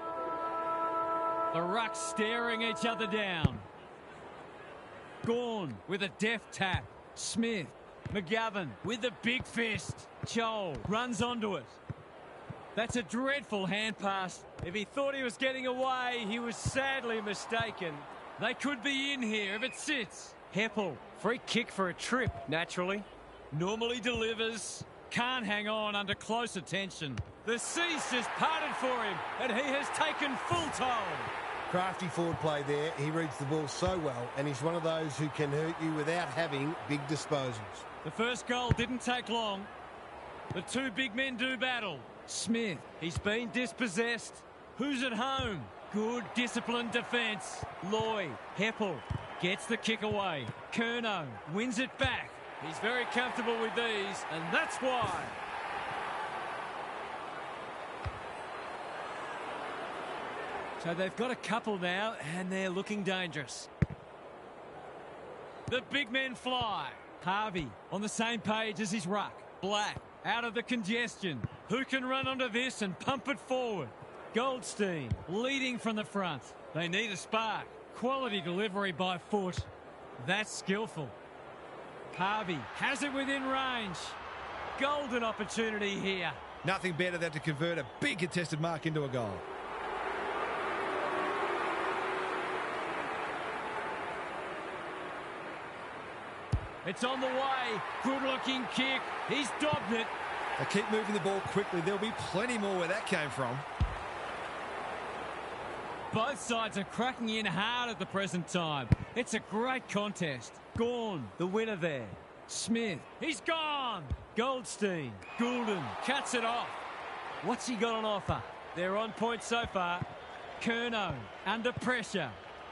The rucks staring each other down. Gawn with a deft tap. Smith. McGovern with the big fist. Joel runs onto it. That's a dreadful hand pass. If he thought he was getting away, he was sadly mistaken. They could be in here if it sits. Heppel, free kick for a trip, naturally. Normally delivers. Can't hang on under close attention. The sea's just parted for him, and he has taken full toll. Crafty forward play there. He reads the ball so well, and he's one of those who can hurt you without having big disposals. The first goal didn't take long. The two big men do battle. Smith, he's been dispossessed. Who's at home? Good disciplined defence. Lloyd, Heppel gets the kick away. Curnow wins it back. He's very comfortable with these, and that's why. So they've got a couple now, and they're looking dangerous. The big men fly. Harvey on the same page as his ruck. Black out of the congestion. Who can run onto this and pump it forward? Goldstein leading from the front. They need a spark. Quality delivery by foot. That's skillful. Harvey has it within range. Golden opportunity here. Nothing better than to convert a big contested mark into a goal. It's on the way. Good-looking kick. He's dobbed it. They keep moving the ball quickly. There'll be plenty more where that came from. Both sides are cracking in hard at the present time. It's a great contest. Gawn, the winner there. Smith, he's gone. Goldstein, Goulden cuts it off. What's he got on offer? They're on point so far. Curnow under pressure.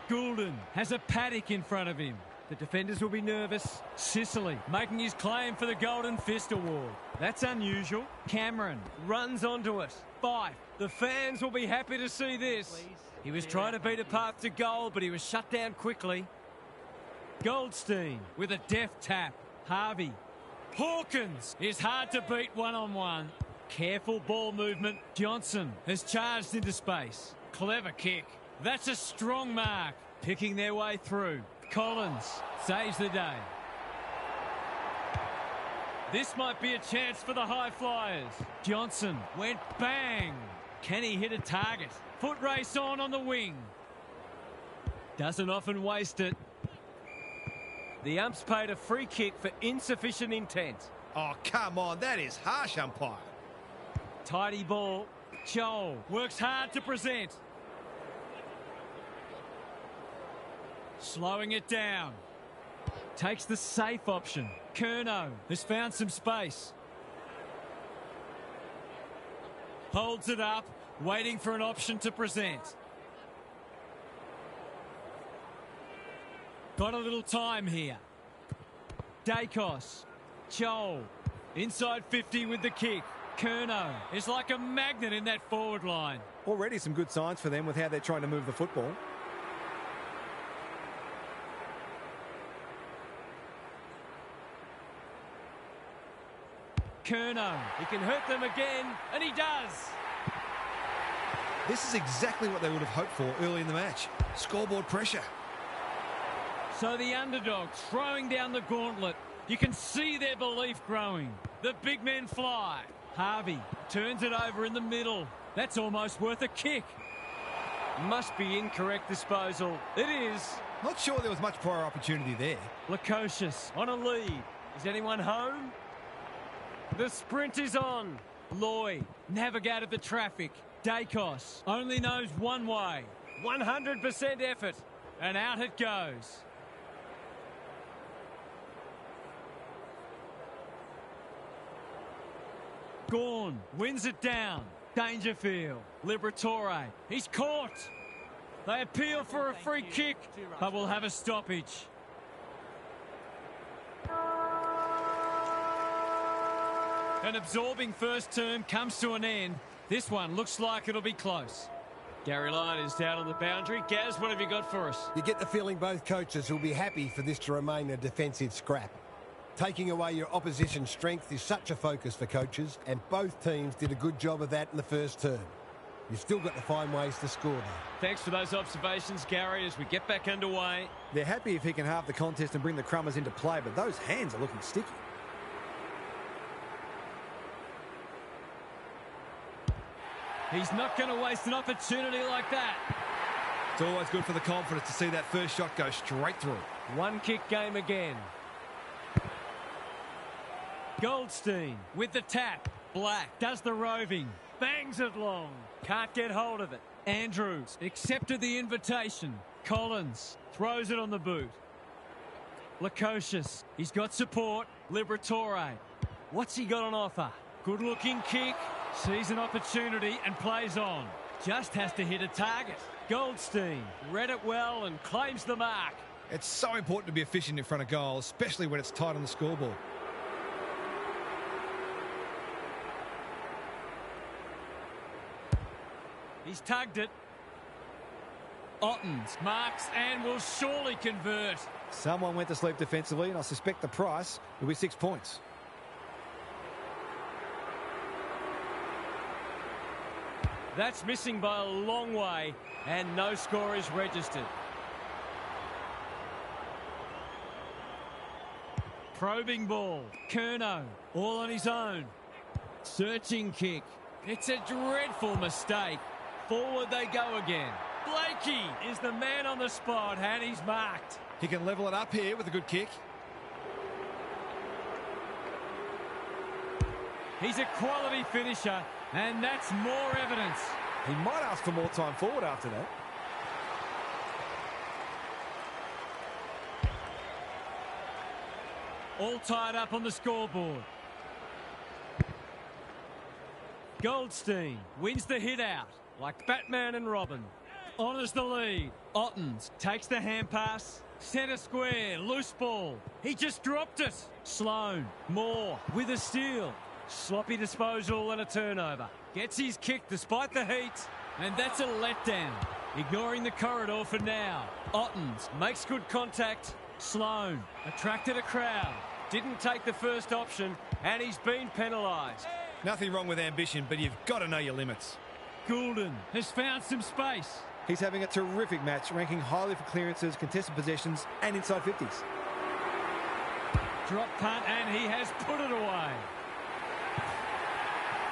Goulden has a paddock in front of him. The defenders will be nervous. Sicily making his claim for the Golden Fist Award. That's unusual. Cameron runs onto it. Fife. The fans will be happy to see this. He was trying to beat a path to goal, but he was shut down quickly. Goldstein with a deft tap. Harvey. Hawkins is hard to beat one-on-one. Careful ball movement. Johnson has charged into space. Clever kick. That's a strong mark. Picking their way through. Collins saves the day. This might be a chance for the high flyers. Johnson went bang. Can he hit a target? Foot race on the wing. Doesn't often waste it. The umps paid a free kick for insufficient intent. Oh, come on. That is harsh, umpire. Tidy ball. Joel works hard to present. Slowing it down. Takes the safe option. Curnow has found some space. Holds it up, waiting for an option to present. Got a little time here. Dacos. Joel. Inside 50 with the kick. Curnow is like a magnet in that forward line. Already some good signs for them with how they're trying to move the football. Curnow, he can hurt them again, and he does. This is exactly what they would have hoped for early in the match. Scoreboard pressure. So the underdog throwing down the gauntlet. You can see their belief growing. The big men fly. Harvey turns it over in the middle. That's almost worth a kick. Must be incorrect disposal. It is. Not sure there was much prior opportunity there. Lukosius on a lead. Is anyone home? The sprint is on. Lloyd navigated the traffic. Dacos only knows one way. 100% effort. And out it goes. Gawn wins it down. Dangerfield. Liberatore. He's caught. They appeal for a free kick, but will have a stoppage. An absorbing first term comes to an end. This one looks like it'll be close. Gary Lyon is down on the boundary. Gaz, what have you got for us? You get the feeling both coaches will be happy for this to remain a defensive scrap. Taking away your opposition's strength is such a focus for coaches, and both teams did a good job of that in the first term. You've still got to find ways to score there. Thanks for those observations, Gary, as we get back underway. They're happy if he can halve the contest and bring the Crummers into play, but those hands are looking sticky. He's not going to waste an opportunity like that. It's always good for the confidence to see that first shot go straight through. One kick game again. Goldstein with the tap. Black does the roving. Bangs it long. Can't get hold of it. Andrews accepted the invitation. Collins throws it on the boot. Lukosius, he's got support. Liberatore. What's he got on offer? Good looking kick. Sees an opportunity and plays on. Just has to hit a target. Goldstein read it well and claims the mark. It's so important to be efficient in front of goal, especially when it's tight on the scoreboard. He's tugged it. Ottens marks and will surely convert. Someone went to sleep defensively, and I suspect the price will be 6 points. That's missing by a long way, and no score is registered. Probing ball. Curnow all on his own. Searching kick. It's a dreadful mistake. Forward they go again. Blakey is the man on the spot, and he's marked. He can level it up here with a good kick. He's a quality finisher, and that's more evidence. He might ask for more time forward after that. All tied up on the scoreboard. Goldstein wins the hit out like Batman and Robin. Honours the lead. Ottens takes the hand pass. Centre square, loose ball. He just dropped it. Sloan, Moore with a steal. Sloppy disposal and a turnover. Gets his kick despite the heat. And that's a letdown. Ignoring the corridor for now. Ottens makes good contact. Sloan attracted a crowd. Didn't take the first option, and he's been penalised. Nothing wrong with ambition, but you've got to know your limits. Goulden has found some space. He's having a terrific match, ranking highly for clearances, contested possessions, and inside 50s. Drop punt, and he has put it away.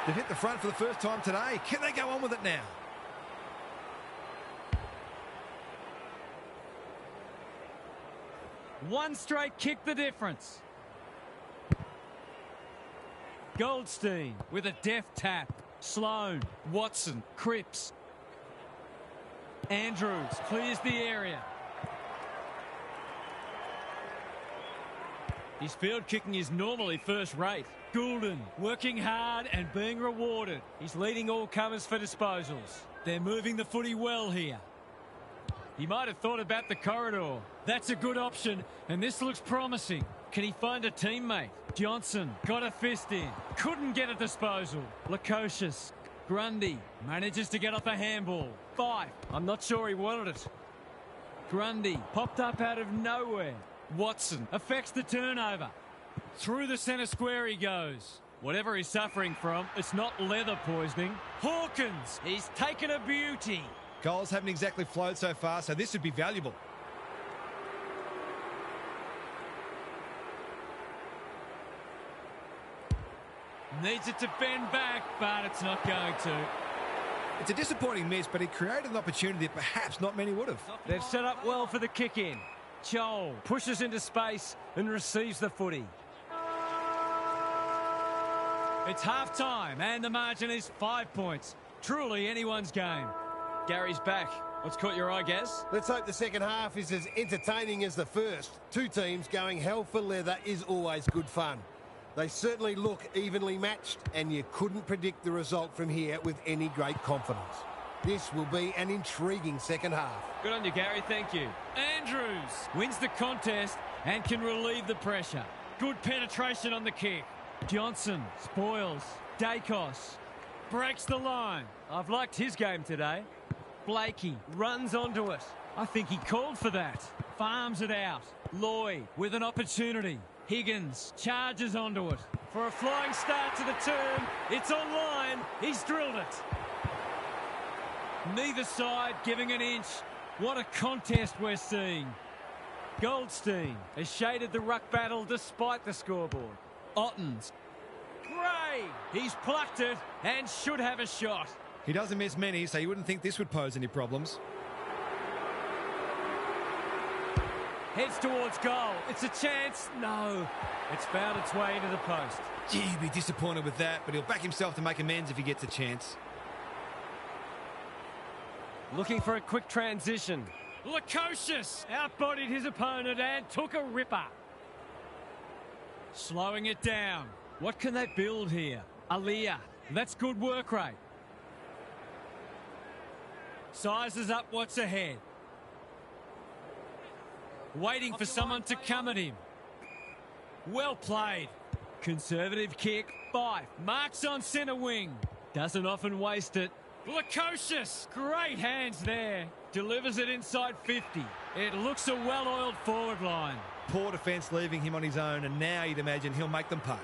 They've hit the front for the first time today. Can they go on with it now? One straight kick the difference. Goldstein with a deft tap. Sloan, Watson, Cripps. Andrews clears the area. His field kicking is normally first rate. Goulden working hard and being rewarded. He's leading all comers for disposals. They're moving the footy well here. He might have thought about the corridor. That's a good option, and this looks promising. Can he find a teammate? Johnson got a fist in. Couldn't get a disposal. Lukosius. Grundy manages to get off a handball. 5. I'm not sure he wanted it. Grundy popped up out of nowhere. Watson affects the turnover. Through the centre square he goes. Whatever he's suffering from, it's not leather poisoning. Hawkins, he's taken a beauty. Goals haven't exactly flowed so far, so this would be valuable. Needs it to bend back, but it's not going to. It's a disappointing miss, but he created an opportunity that perhaps not many would have. They've set up well for the kick-in. Joel pushes into space and receives the footy. It's half-time, and the margin is 5 points. Truly anyone's game. Gary's back. What's caught your eye, Gaz? Let's hope the second half is as entertaining as the first. Two teams going hell for leather is always good fun. They certainly look evenly matched, and you couldn't predict the result from here with any great confidence. This will be an intriguing second half. Good on you, Gary. Thank you. Andrews wins the contest and can relieve the pressure. Good penetration on the kick. Johnson spoils. Dacos breaks the line. I've liked his game today. Blakey runs onto it. I think he called for that. Farms it out. Lloyd with an opportunity. Higgins charges onto it. For a flying start to the term. It's online. He's drilled it. Neither side giving an inch. What a contest we're seeing. Goldstein has shaded the ruck battle despite the scoreboard. Ottens. Gray. He's plucked it and should have a shot. He doesn't miss many, so you wouldn't think this would pose any problems. Heads towards goal. It's a chance. No. It's found its way into the post. Gee, he'd be disappointed with that, but he'll back himself to make amends if he gets a chance. Looking for a quick transition. Lukosius outbodied his opponent and took a ripper. Slowing it down. What can they build here? Aliyah. That's good work rate. Sizes up what's ahead. Waiting for someone to come at him. Well played. Conservative kick. Fife marks on centre wing. Doesn't often waste it. Lukosius. Great hands there. Delivers it inside 50. It looks a well-oiled forward line. Poor defence leaving him on his own, and now you'd imagine he'll make them pay.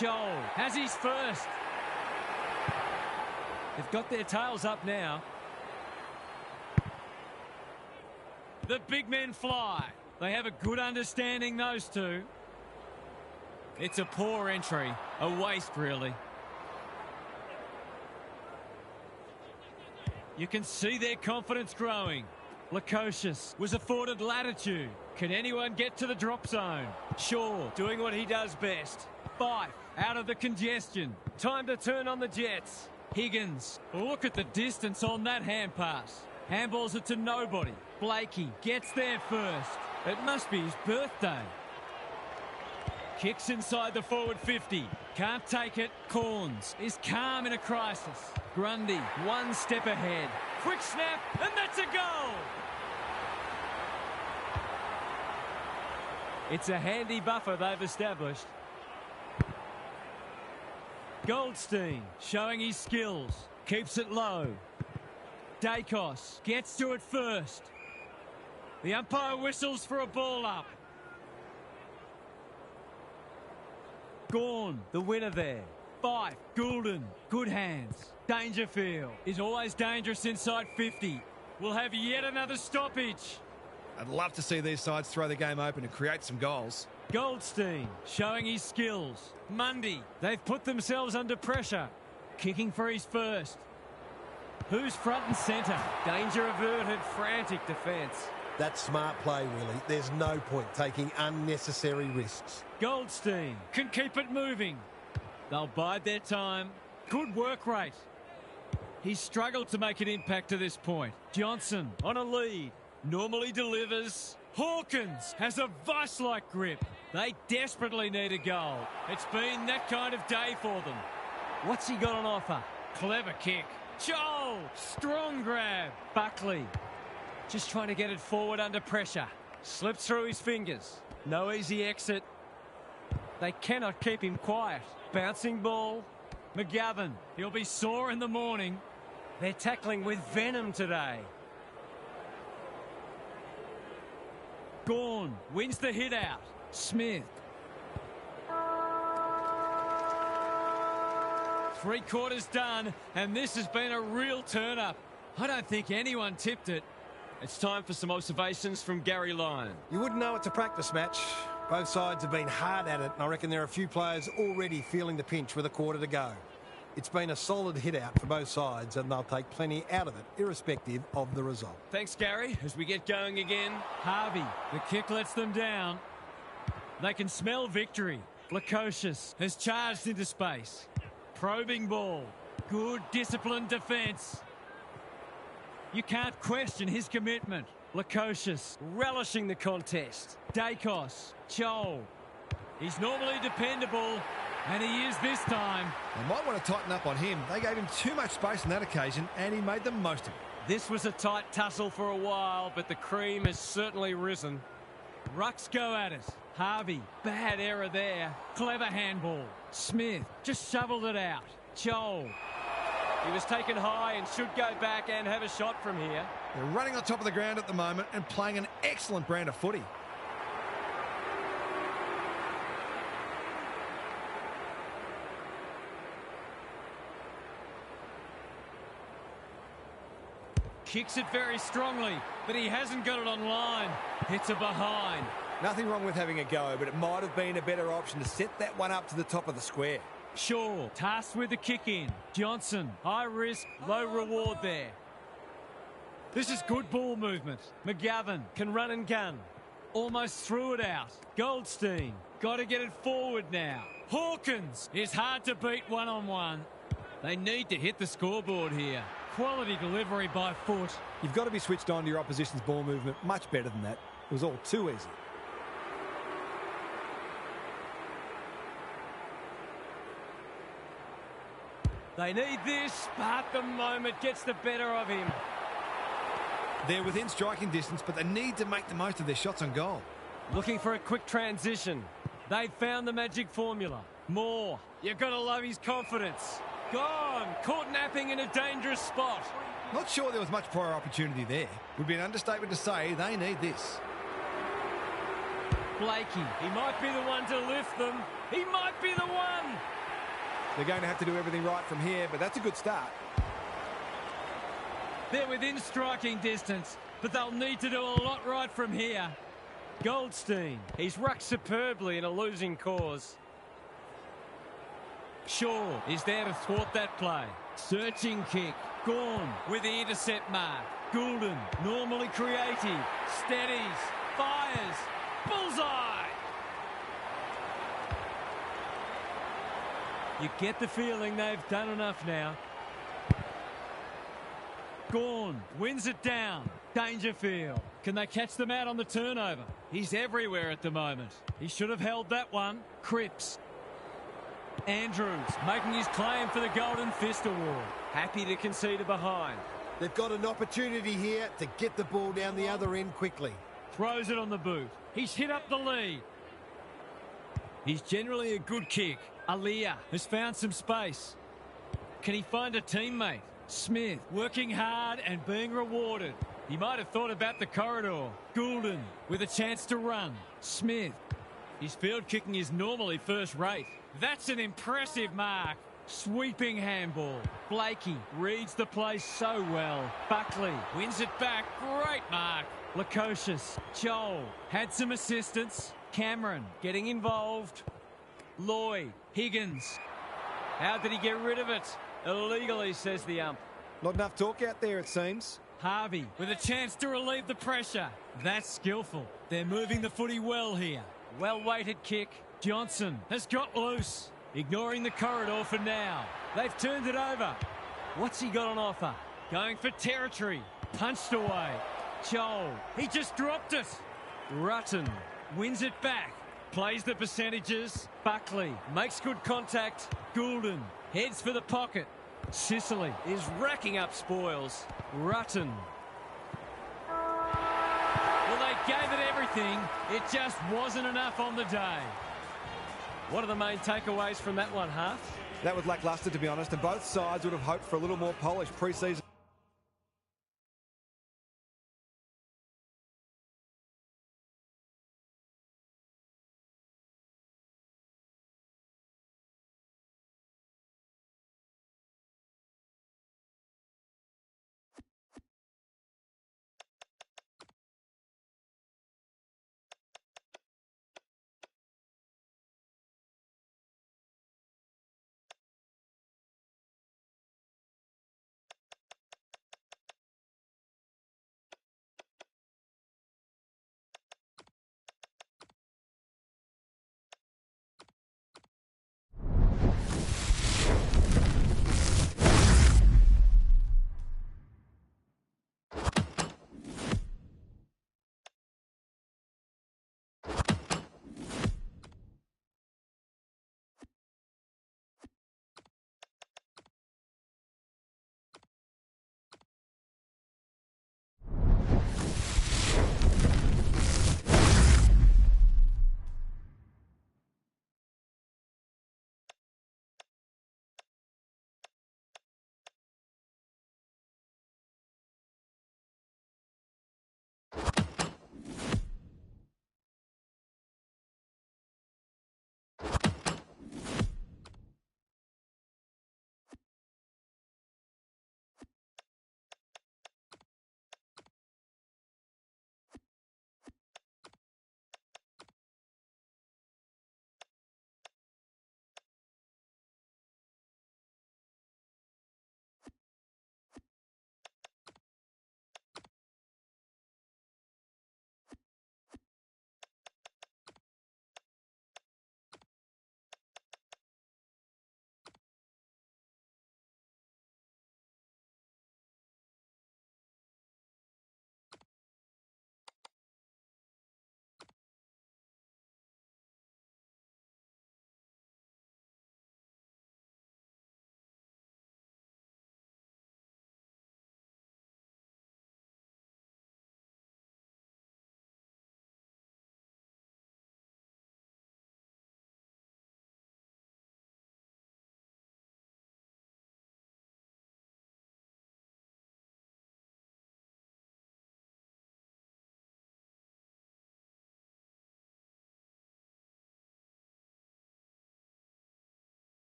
Joel has his first. They've got their tails up now. The big men fly. They have a good understanding, those two. It's a poor entry. A waste, really. You can see their confidence growing. Lukosius was afforded latitude. Can anyone get to the drop zone? Shaw doing what he does best. Fife out of the congestion. Time to turn on the Jets. Higgins. Look at the distance on that hand pass. Handballs it to nobody. Blakey gets there first. It must be his birthday. Kicks inside the forward 50. Can't take it. Corns is calm in a crisis. Grundy one step ahead. Quick snap, and that's a goal. It's a handy buffer they've established. Goldstein showing his skills. Keeps it low. Dacos gets to it first. The umpire whistles for a ball up. Gawn, the winner there. Fife, Goulden, good hands. Dangerfield is always dangerous inside 50. We'll have yet another stoppage. I'd love to see these sides throw the game open and create some goals. Goldstein showing his skills. Mundy, they've put themselves under pressure. Kicking for his first. Who's front and centre? Danger averted, frantic defence. That's smart play, really. There's no point taking unnecessary risks. Goldstein can keep it moving. They'll bide their time. Good work rate. He's struggled to make an impact to this point. Johnson on a lead. Normally delivers. Hawkins has a vice-like grip. They desperately need a goal. It's been that kind of day for them. What's he got on offer? Clever kick. Joel, strong grab. Buckley just trying to get it forward under pressure. Slips through his fingers. No easy exit. They cannot keep him quiet. Bouncing ball. McGovern, he'll be sore in the morning. They're tackling with venom today. Gawn wins the hit out. Smith. Three quarters done, and this has been a real turn-up. I don't think anyone tipped it. It's time for some observations from Gary Lyon. You wouldn't know it's a practice match. Both sides have been hard at it, and I reckon there are a few players already feeling the pinch with a quarter to go. It's been a solid hit out for both sides, and they'll take plenty out of it, irrespective of the result. Thanks, Gary. As we get going again. Harvey, the kick lets them down. They can smell victory. Lukosius has charged into space. Probing ball. Good disciplined defence. You can't question his commitment. Lukosius relishing the contest. Dacos, Joel. He's normally dependable, and he is this time. They might want to tighten up on him. They gave him too much space on that occasion, and he made the most of it. This was a tight tussle for a while, but the cream has certainly risen. Rucks go at it. Harvey, bad error there. Clever handball. Smith just shoveled it out. Joel. He was taken high and should go back and have a shot from here. They're running on top of the ground at the moment and playing an excellent brand of footy. Kicks it very strongly, but he hasn't got it on line. Hits it behind. Nothing wrong with having a go, but it might have been a better option to set that one up to the top of the square. Shaw, tasked with the kick in. Johnson, high risk, low reward there. This is good ball movement. McGovern can run and gun. Almost threw it out. Goldstein, got to get it forward now. Hawkins is hard to beat one-on-one. They need to hit the scoreboard here. Quality delivery by foot. You've got to be switched on to your opposition's ball movement much better than that. It was all too easy. They need this, but the moment gets the better of him. They're within striking distance, but they need to make the most of their shots on goal. Looking for a quick transition. They've found the magic formula. Moore, you've got to love his confidence. Gone, caught napping in a dangerous spot. Not sure there was much prior opportunity there. Would be an understatement to say they need this. Blakey, he might be the one to lift them. He might be the one. They're going to have to do everything right from here, but that's a good start. They're within striking distance, but they'll need to do a lot right from here. Goldstein, he's rucked superbly in a losing cause. Shaw is there to thwart that play. Searching kick. Gone with the intercept mark. Goulden, normally creative. Steadies. Fires. Bullseye! You get the feeling they've done enough now. Gorn wins it down. Dangerfield. Can they catch them out on the turnover? He's everywhere at the moment. He should have held that one. Cripps. Andrews making his claim for the Golden Fist Award. Happy to concede a behind. They've got an opportunity here to get the ball down the other end quickly. Throws it on the boot. He's hit up the lead. He's generally a good kick. Aliyah has found some space. Can he find a teammate? Smith working hard and being rewarded. He might have thought about the corridor. Goulden with a chance to run. Smith. His field kicking is normally first rate. That's an impressive mark. Sweeping handball. Blakey reads the play so well. Buckley wins it back. Great mark. Lukosius. Joel had some assistance. Cameron getting involved. Lloyd. Higgins. How did he get rid of it? Illegally, says the ump. Not enough talk out there, it seems. Harvey with a chance to relieve the pressure. That's skillful. They're moving the footy well here. Well-weighted kick. Johnson has got loose. Ignoring the corridor for now. They've turned it over. What's he got on offer? Going for territory. Punched away. Joel. He just dropped it. Rutten wins it back. Plays the percentages. Buckley makes good contact. Goulden heads for the pocket. Sicily is racking up spoils. Rutten. Well, they gave it everything. It just wasn't enough on the day. What are the main takeaways from that one, Half? That was lacklustre, to be honest, and both sides would have hoped for a little more polish pre-season.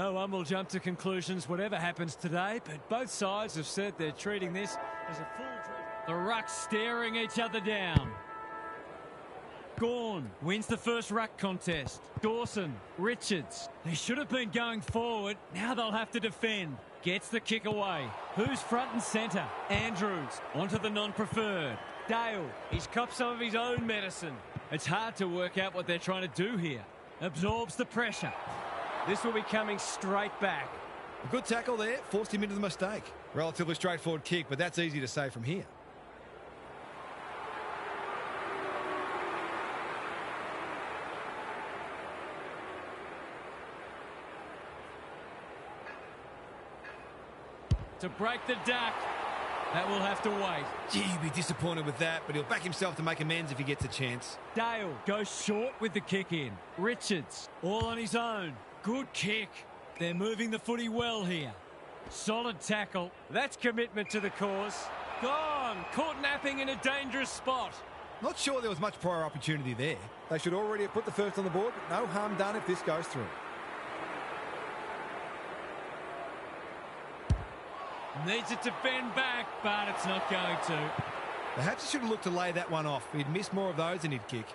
No one will jump to conclusions whatever happens today, but both sides have said they're treating this as a full... The rucks staring each other down. Gawn wins the first ruck contest. Dawson, Richards. They should have been going forward. Now they'll have to defend. Gets the kick away. Who's front and centre? Andrews onto the non-preferred. Dale, he's copped some of his own medicine. It's hard to work out what they're trying to do here. Absorbs the pressure. This will be coming straight back. A good tackle there, forced him into the mistake. Relatively straightforward kick, but that's easy to say from here. To break the duck. That will have to wait. Gee, he'll be disappointed with that, but he'll back himself to make amends if he gets a chance. Dale goes short with the kick in. Richards, all on his own. Good kick. They're moving the footy well here. Solid tackle. That's commitment to the cause. Gone. Caught napping in a dangerous spot. Not sure there was much prior opportunity there. They should already have put the first on the board, but no harm done if this goes through. Needs it to bend back, but it's not going to. The Hatchers should have looked to lay that one off. He'd miss more of those than he'd kick.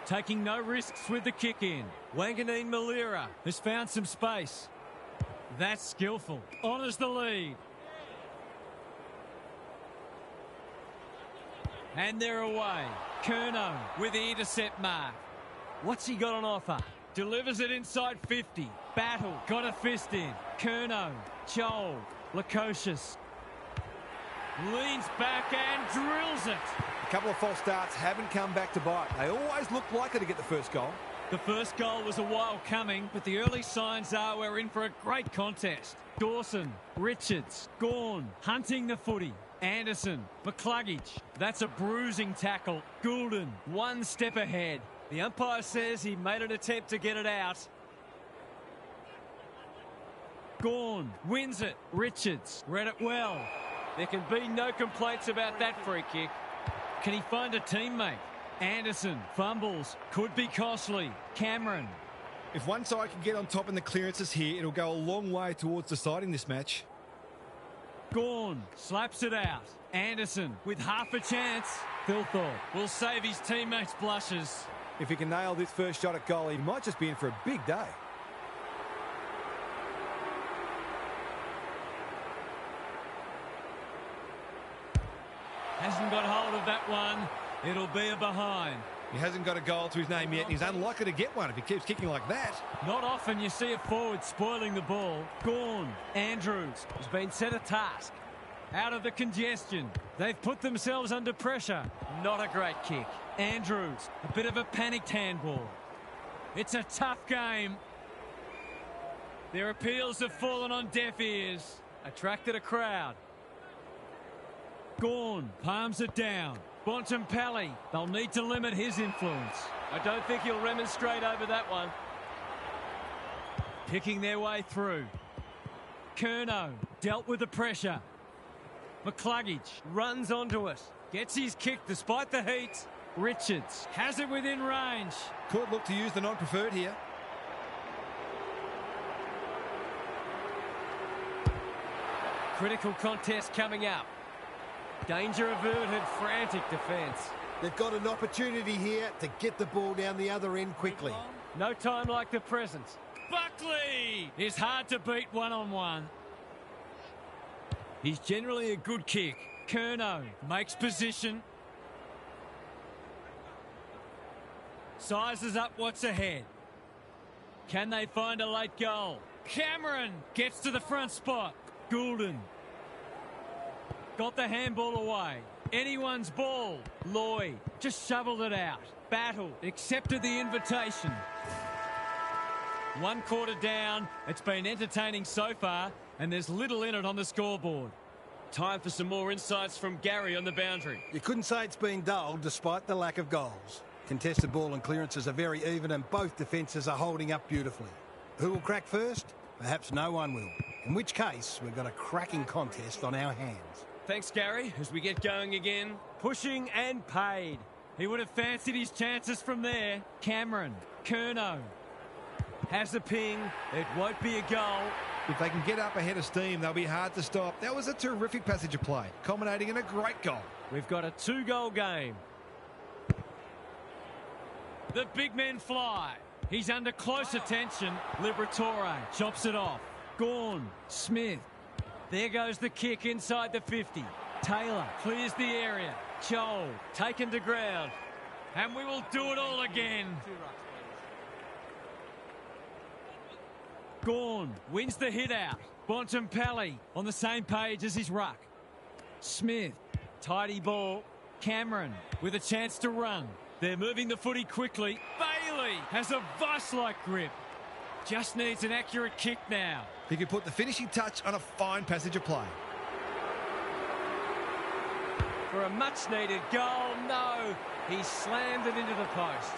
Taking no risks with the kick in. Wanganeen Malira has found some space. That's skillful. Honours the lead. And they're away. Curnow with the intercept mark. What's he got on offer? Delivers it inside 50. Battle. Got a fist in. Curnow. Chol. Lukosius. Leans back and drills it. A couple of false starts haven't come back to bite. They always look likely to get the first goal. The first goal was a while coming, but the early signs are we're in for a great contest. Dawson, Richards, Gawn, hunting the footy. Anderson, McCluggage. That's a bruising tackle. Goulden, one step ahead. The umpire says he made an attempt to get it out. Gawn wins it. Richards read it well. There can be no complaints about that free kick. Can he find a teammate? Anderson fumbles. Could be costly. Cameron. If one side can get on top in the clearances here, it'll go a long way towards deciding this match. Gawn slaps it out. Anderson with half a chance. Thilthorpe will save his teammates' blushes. If he can nail this first shot at goal, he might just be in for a big day. Hasn't got hold of that one. It'll be a behind. He hasn't got a goal to his name yet, and he's unlikely to get one if he keeps kicking like that. Not often you see a forward spoiling the ball. Gawn, Andrews has been set a task. Out of the congestion. They've put themselves under pressure. Not a great kick. Andrews, a bit of a panicked handball. It's a tough game. Their appeals have fallen on deaf ears. Attracted a crowd. Gawn palms it down. Bontempelli, they'll need to limit his influence. I don't think he'll remonstrate over that one. Picking their way through. Curnow dealt with the pressure. McCluggage runs onto it. Gets his kick despite the heat. Richards has it within range. Could look to use the non-preferred here. Critical contest coming up. Danger averted, frantic defence. They've got an opportunity here to get the ball down the other end quickly. No time like the present. Buckley is hard to beat one-on-one. He's generally a good kick. Curnow makes position. Sizes up what's ahead. Can they find a late goal? Cameron gets to the front spot. Goulden got the handball away. Anyone's ball. Loy just shoveled it out. Battle accepted the invitation. 1 quarter down. It's been entertaining so far, and there's little in it on the scoreboard. Time for some more insights from Gary on the boundary. You couldn't say it's been dull despite the lack of goals. Contested ball and clearances are very even and both defences are holding up beautifully. Who will crack first? Perhaps no one will. In which case, we've got a cracking contest on our hands. Thanks, Gary. As we get going again, pushing and paid. He would have fancied his chances from there. Cameron, Curnow. Has a ping. It won't be a goal. If they can get up ahead of steam, they'll be hard to stop. That was a terrific passage of play, culminating in a great goal. We've got a 2-goal game. The big men fly. He's under close attention. Liberatore chops it off. Gawn, Smith. There goes the kick inside the 50. Taylor clears the area. Joel taken to ground. And we will do it all again. Gawn wins the hit out. Bontempelli on the same page as his ruck. Smith, tidy ball. Cameron with a chance to run. They're moving the footy quickly. Bailey has a vice-like grip. Just needs an accurate kick now. He could put the finishing touch on a fine passage of play. For a much-needed goal, no. He slammed it into the post.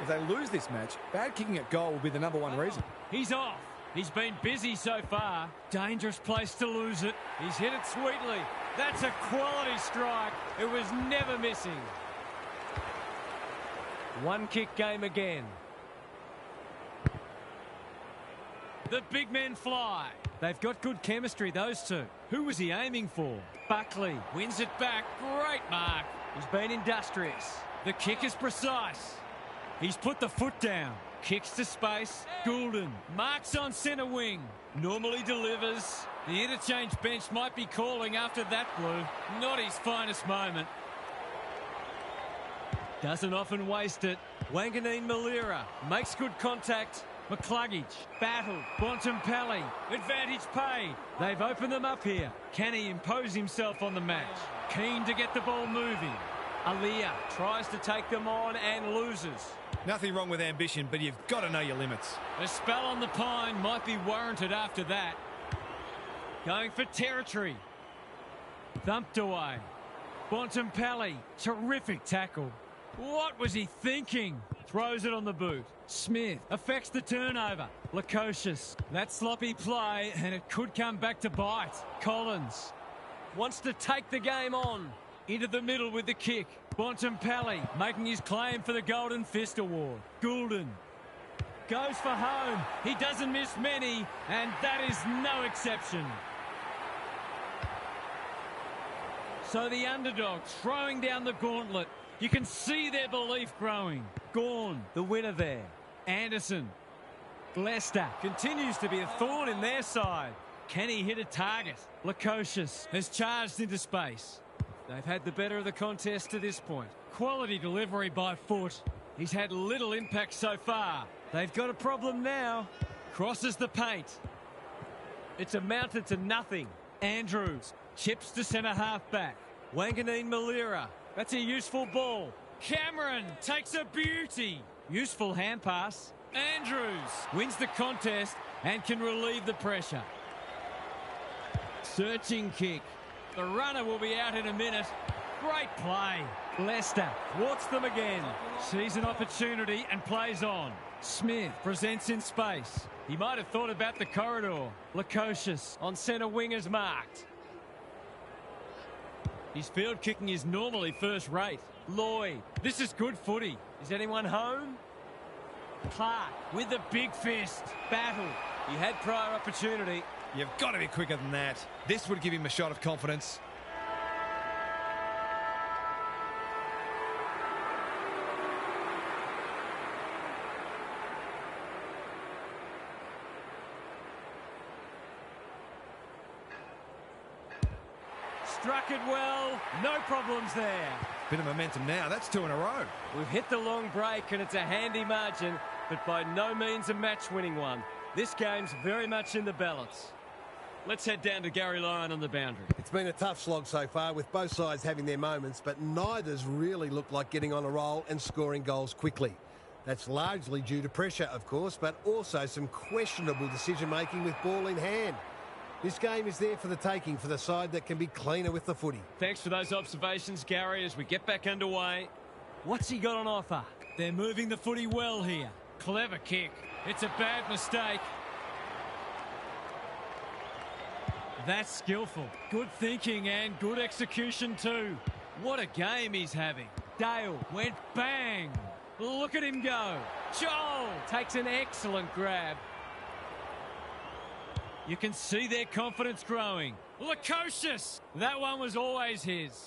If they lose this match, bad kicking at goal will be the #1 reason. He's off. He's been busy so far. Dangerous place to lose it. He's hit it sweetly. That's a quality strike. It was never missing. One kick game again. The big men fly. They've got good chemistry, those two. Who was he aiming for? Buckley wins it back. Great mark. He's been industrious. The kick is precise. He's put the foot down. Kicks to space. Goulden marks on centre wing. Normally delivers. The interchange bench might be calling after that blue. Not his finest moment. Doesn't often waste it. Wanganeen Malira makes good contact. McCluggage, battle, Bontempelli, advantage paid. They've opened them up here. Can he impose himself on the match? Keen to get the ball moving. Aliyah tries to take them on and loses. Nothing wrong with ambition, but you've got to know your limits. A spell on the pine might be warranted after that. Going for territory. Thumped away. Bontempelli, terrific tackle. What was he thinking? Throws it on the boot. Smith affects the turnover. Lukosius. That sloppy play, and it could come back to bite. Collins wants to take the game on. Into the middle with the kick. Bontempelli making his claim for the Golden Fist Award. Goulden goes for home. He doesn't miss many, and that is no exception. So the underdog throwing down the gauntlet. You can see their belief growing. Gawn, the winner there. Anderson. Leicester continues to be a thorn in their side. Can he hit a target? Lukosius has charged into space. They've had the better of the contest to this point. Quality delivery by foot. He's had little impact so far. They've got a problem now. Crosses the paint. It's amounted to nothing. Andrews chips to centre half back. Wanganeen Malira. That's a useful ball. Cameron takes a beauty. Useful hand pass. Andrews wins the contest and can relieve the pressure. Searching kick. The runner will be out in a minute. Great play. Leicester thwarts them again. Sees an opportunity and plays on. Smith presents in space. He might have thought about the corridor. Lukosius on centre wing is marked. His field kicking is normally first rate. Lloyd, this is good footy. Is anyone home? Clark with the big fist. Battle. He had prior opportunity. You've got to be quicker than that. This would give him a shot of confidence. Struck it well. No problems there. Bit of momentum now. That's 2 in a row. We've hit the long break and it's a handy margin, but by no means a match-winning one. This game's very much in the balance. Let's head down to Gary Lyon on the boundary. It's been a tough slog so far, with both sides having their moments, but neither's really looked like getting on a roll and scoring goals quickly. That's largely due to pressure, of course, but also some questionable decision-making with ball in hand. This game is there for the taking for the side that can be cleaner with the footy. Thanks for those observations, Gary, as we get back underway. What's he got on offer? They're moving the footy well here. Clever kick. It's a bad mistake. That's skillful. Good thinking and good execution too. What a game he's having. Dale went bang. Look at him go. Joel takes an excellent grab. You can see their confidence growing. Lukosius, that one was always his.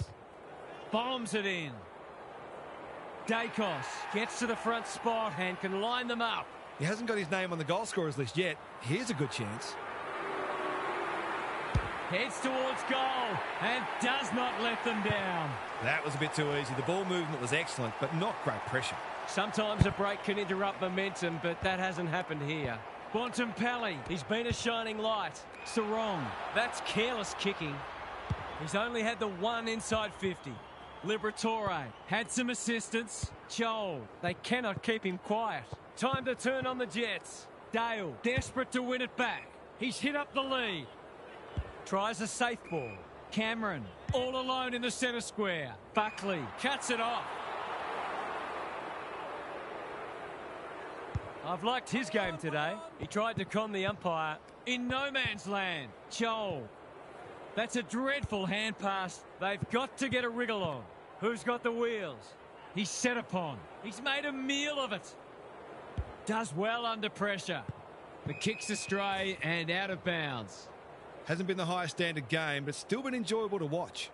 Bombs it in. Dacos gets to the front spot and can line them up. He hasn't got his name on the goal scorers list yet. Here's a good chance. Heads towards goal and does not let them down. That was a bit too easy. The ball movement was excellent, but not great pressure. Sometimes a break can interrupt momentum, but that hasn't happened here. Bontempelli, he's been a shining light. Sarong, that's careless kicking. He's only had the one inside 50. Liberatore had some assistance. Joel, they cannot keep him quiet. Time to turn on the Jets. Dale, desperate to win it back. He's hit up the lead. Tries a safe ball. Cameron, all alone in the centre square. Buckley cuts it off. I've liked his game today. He tried to con the umpire. In no man's land, Joel. That's a dreadful hand pass. They've got to get a wriggle on. Who's got the wheels? He's set upon. He's made a meal of it. Does well under pressure. The kick's astray and out of bounds. Hasn't been the highest standard game, but still been enjoyable to watch.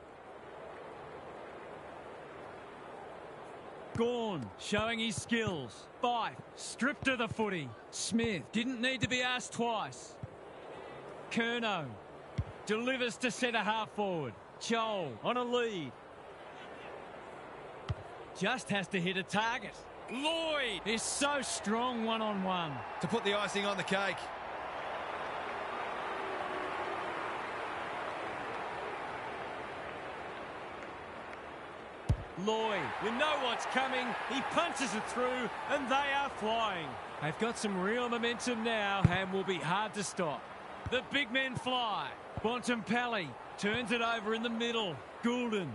Gawn showing his skills. Fife stripped of the footy. Smith didn't need to be asked twice. Curnow delivers to centre half forward. Joel on a lead. Just has to hit a target. Lloyd is so strong one-on-one. To put the icing on the cake. Lloyd, you know what's coming. He punches it through and they are flying. They've got some real momentum now and will be hard to stop. The big men fly. Bontempelli turns it over in the middle. Goulden.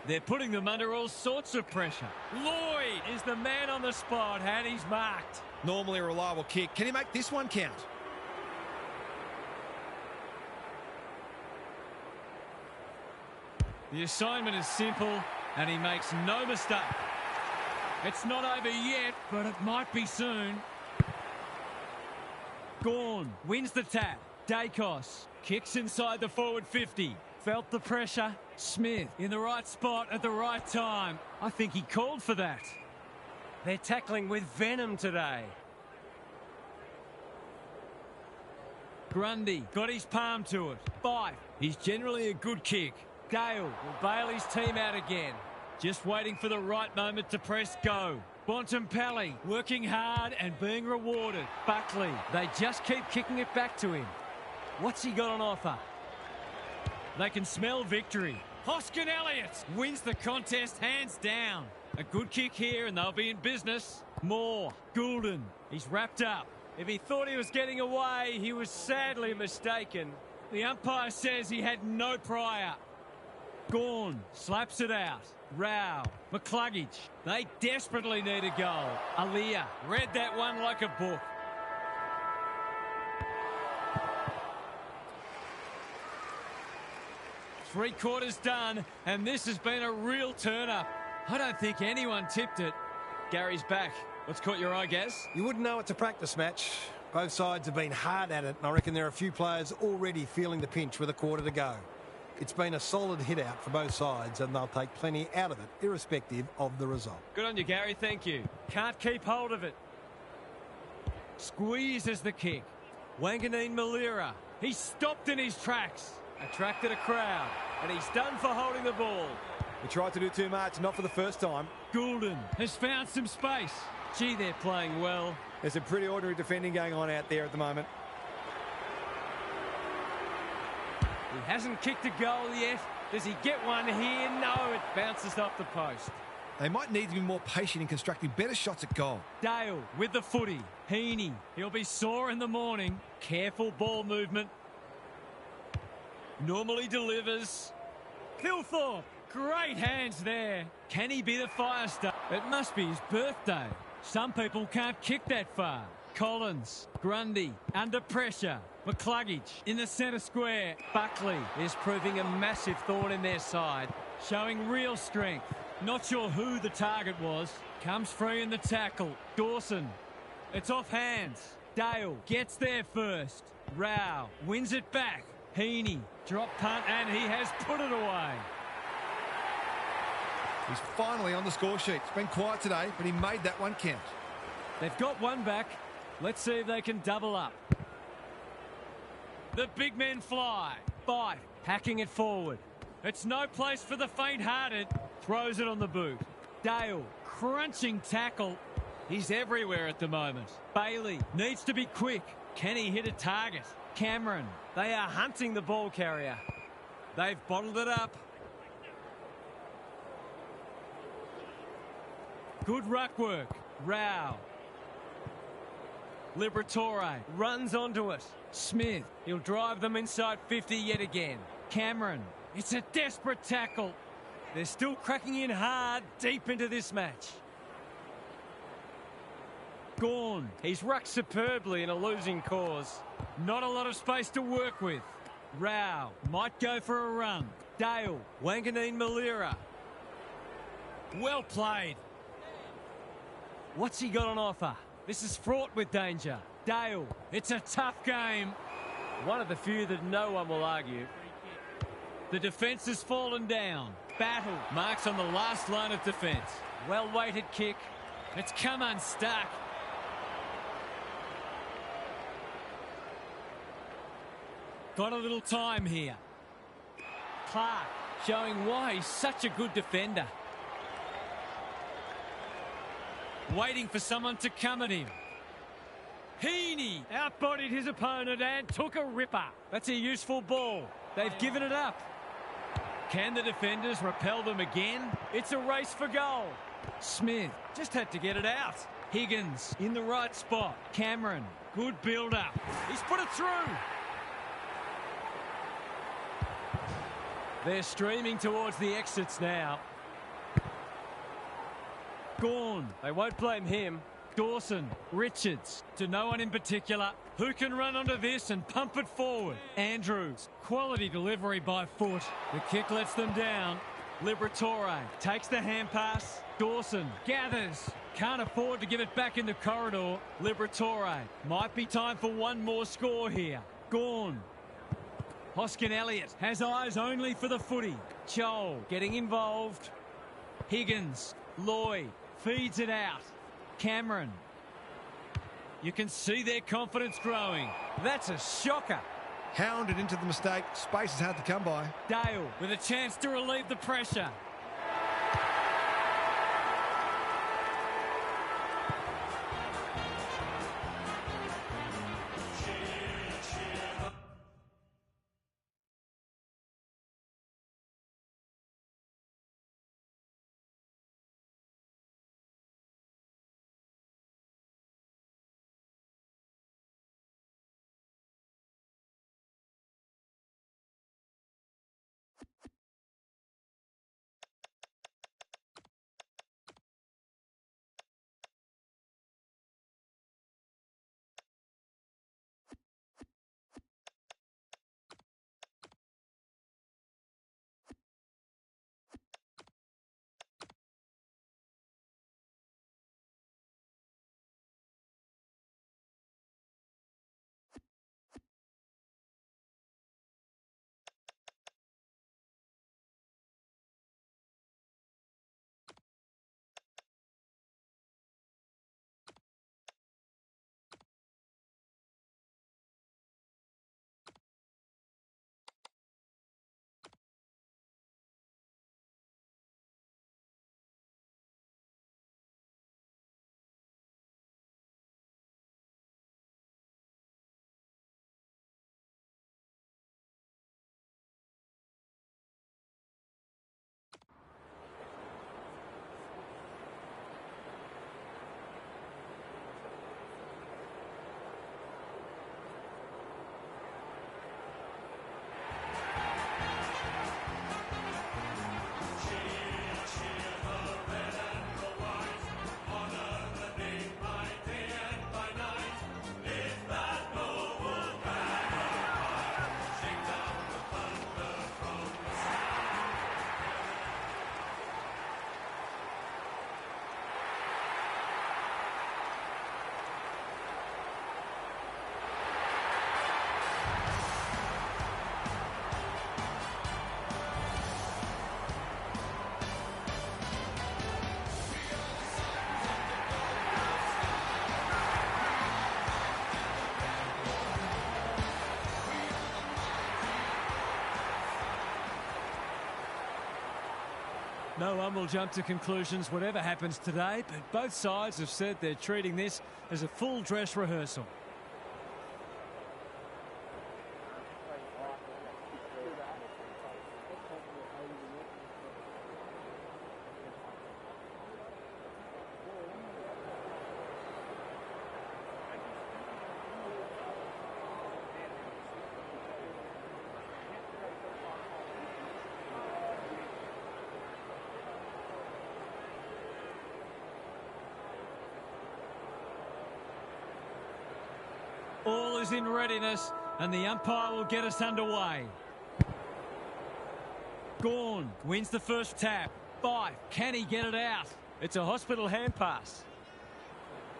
They're putting them under all sorts of pressure. Lloyd is the man on the spot and he's marked. Normally a reliable kick. Can he make this one count? The assignment is simple and he makes no mistake. It's not over yet, but it might be soon. Gawn wins the tap. Dacos kicks inside the forward 50. Felt the pressure. Smith in the right spot at the right time. I think he called for that. They're tackling with venom today. Grundy got his palm to it. Fife, he's generally a good kick. Dale will bail his team out again. Just waiting for the right moment to press go. Bontempelli working hard and being rewarded. Buckley, they just keep kicking it back to him. What's he got on offer? They can smell victory. Hoskin Elliott wins the contest hands down. A good kick here and they'll be in business. Moore, Goulden, he's wrapped up. If he thought he was getting away, he was sadly mistaken. The umpire says he had no prior. Gawn slaps it out. Rao, McCluggage, they desperately need a goal. Aaliyah read that one like a book. Three quarters done, and this has been a real turn-up. I don't think anyone tipped it. Gary's back. What's caught your eye, Gaz? You wouldn't know it's a practice match. Both sides have been hard at it, and I reckon there are a few players already feeling the pinch with a quarter to go. It's been a solid hit-out for both sides, and they'll take plenty out of it, irrespective of the result. Good on you, Gary. Thank you. Can't keep hold of it. Squeezes the kick. Wanganeen Malira. He's stopped in his tracks. Attracted a crowd, and he's done for holding the ball. He tried to do too much, not for the first time. Goulden has found some space. Gee, they're playing well. There's some pretty ordinary defending going on out there at the moment. He hasn't kicked a goal yet. Does he get one here? No, it bounces off the post. They might need to be more patient in constructing better shots at goal. Dale with the footy. Heaney, he'll be sore in the morning. Careful ball movement. Normally delivers. Kilthorpe, great hands there. Can he be the fire star? It must be his birthday. Some people can't kick that far. Collins, Grundy, under pressure. McCluggage in the centre square. Buckley is proving a massive thorn in their side, showing real strength. Not sure who the target was. Comes free in the tackle. Dawson. It's off hands. Dale gets there first. Rao wins it back. Heaney. Drop punt and he has put it away. He's finally on the score sheet. It's been quiet today, but he made that one count. They've got one back. Let's see if they can double up. The big men fly. Fight. Hacking it forward. It's no place for the faint-hearted. Throws it on the boot. Dale. Crunching tackle. He's everywhere at the moment. Bailey needs to be quick. Can he hit a target? Cameron. They are hunting the ball carrier. They've bottled it up. Good ruck work. Rao. Liberatore runs onto it. Smith. He'll drive them inside 50 yet again. Cameron. It's a desperate tackle. They're still cracking in hard deep into this match. Gawn. He's rucked superbly in a losing cause. Not a lot of space to work with. Rao might go for a run. Dale. Wanganeen Malira. Well played. What's he got on offer? This is fraught with danger. Dale. It's a tough game. One of the few that no one will argue. The defence has fallen down. Battle marks on the last line of defence. Well-weighted kick. It's come unstuck. Got a little time here. Clark showing why he's such a good defender. Waiting for someone to come at him. Heaney outbodied his opponent and took a ripper. That's a useful ball. They've given it up. Can the defenders repel them again? It's a race for goal. Smith just had to get it out. Higgins in the right spot. Cameron, good build-up. He's put it through. They're streaming towards the exits now. Gawn, they won't blame him. Dawson, Richards, to no one in particular. Who can run onto this and pump it forward? Andrews, quality delivery by foot. The kick lets them down. Liberatore takes the hand pass. Dawson gathers. Can't afford to give it back in the corridor. Liberatore, might be time for one more score here. Gawn. Hoskin Elliott has eyes only for the footy. Joel getting involved. Higgins, Lloyd feeds it out. Cameron. You can see their confidence growing. That's a shocker. Hounded into the mistake. Space is hard to come by. Dale with a chance to relieve the pressure. No one will jump to conclusions whatever happens today, but both sides have said they're treating this as a full dress rehearsal. All is in readiness, and the umpire will get us underway. Gawn wins the first tap. 5. Can he get it out? It's a hospital hand pass.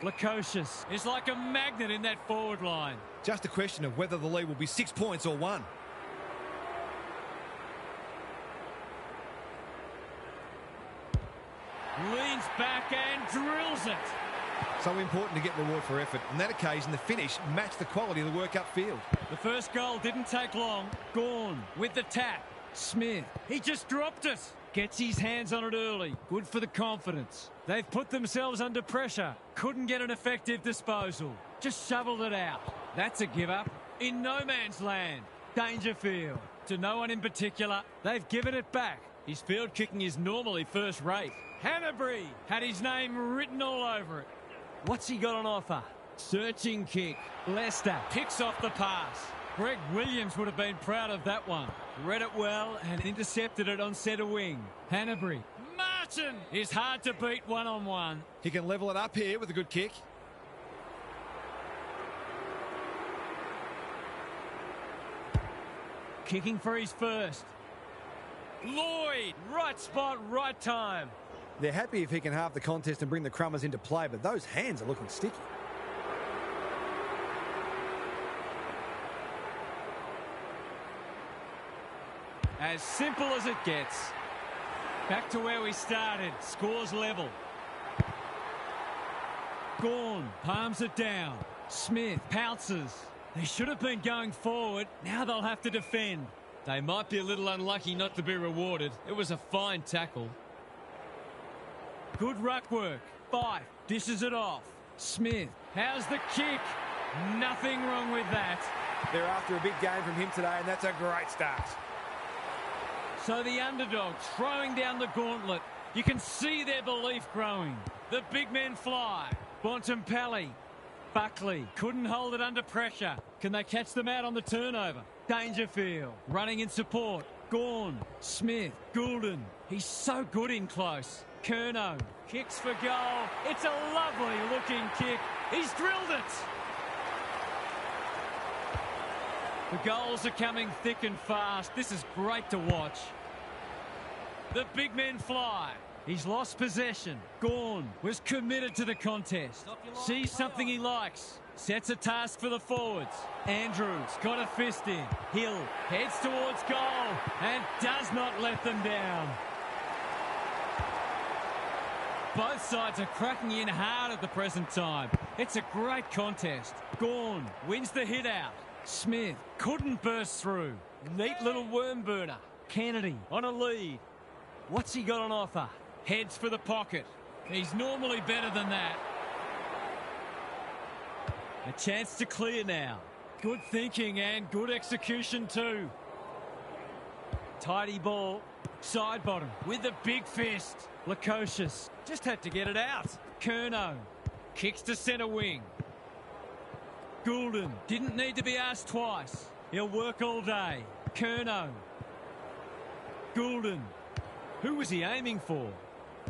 Lukosius is like a magnet in that forward line. Just a question of whether the lead will be 6 points or 1. Leans back and drills it. So important to get reward for effort. On that occasion, the finish matched the quality of the work upfield. The first goal didn't take long. Gawn with the tap. Smith, he just dropped it. Gets his hands on it early. Good for the confidence. They've put themselves under pressure. Couldn't get an effective disposal. Just shoveled it out. That's a give up. In no man's land. Dangerfield. To no one in particular. They've given it back. His field kicking is normally first rate. Hanbury had his name written all over it. What's he got on offer? Searching kick. Leicester picks off the pass. Greg Williams would have been proud of that one. Read it well and intercepted it on centre wing. Hanbury. Martin is hard to beat one-on-one. He can level it up here with a good kick. Kicking for his first. Lloyd, right spot, right time. They're happy if he can halve the contest and bring the Crummers into play, but those hands are looking sticky. As simple as it gets. Back to where we started. Scores level. Gawn palms it down. Smith pounces. They should have been going forward. Now they'll have to defend. They might be a little unlucky not to be rewarded. It was a fine tackle. Good ruck work. 5 dishes it off. Smith, how's the kick? Nothing wrong with that. They're after a big game from him today, and that's a great start. So the underdogs throwing down the gauntlet. You can see their belief growing. The big men fly. Bontempelli. Buckley couldn't hold it under pressure. Can they catch them out on the turnover? Dangerfield running in support. Gawn, Smith, Goulden. He's so good in close. Curnow kicks for goal. It's a lovely looking kick. He's drilled it. The goals are coming thick and fast. This is great to watch. The big men fly. He's lost possession. Gawn was committed to the contest. Sees something he likes. Sets a task for the forwards. Andrews got a fist in. Hill heads towards goal and does not let them down. Both sides are cracking in hard at the present time. It's a great contest. Gawn wins the hit out. Smith couldn't burst through. Neat little worm burner. Kennedy on a lead. What's he got on offer? Heads for the pocket. He's normally better than that. A chance to clear now. Good thinking and good execution too. Tidy ball. Side bottom with a big fist. Lukosius just had to get it out. Curnow kicks to centre wing. Goulden didn't need to be asked twice. He'll work all day. Curnow. Goulden. Who was he aiming for?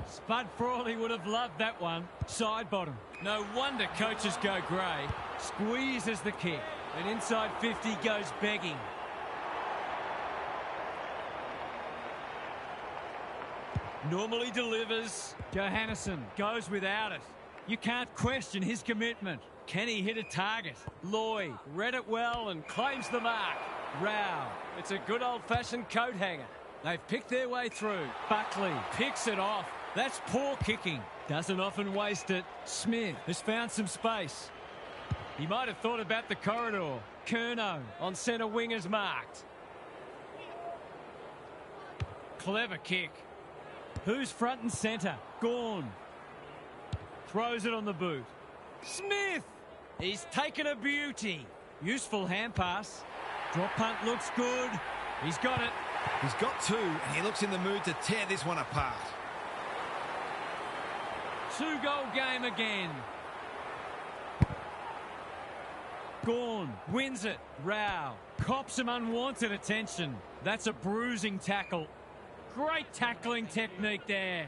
Spud Frawley would have loved that one. Side bottom. No wonder coaches go grey. Squeezes the kick. And inside 50 goes begging. Normally delivers. Johannesson goes without it. You can't question his commitment. Can he hit a target? Lloyd read it well and claims the mark. Rao. It's a good old-fashioned coat hanger. They've picked their way through. Buckley picks it off. That's poor kicking. Doesn't often waste it. Smith has found some space. He might have thought about the corridor. Curnow on centre wing is marked. Clever kick. Who's front and centre? Gorn. Throws it on the boot. Smith! He's taken a beauty. Useful hand pass. Drop punt looks good. He's got it. He's got two, and he looks in the mood to tear this one apart. 2-goal game again. Gorn wins it. Rao cops some unwanted attention. That's a bruising tackle. Great tackling technique there.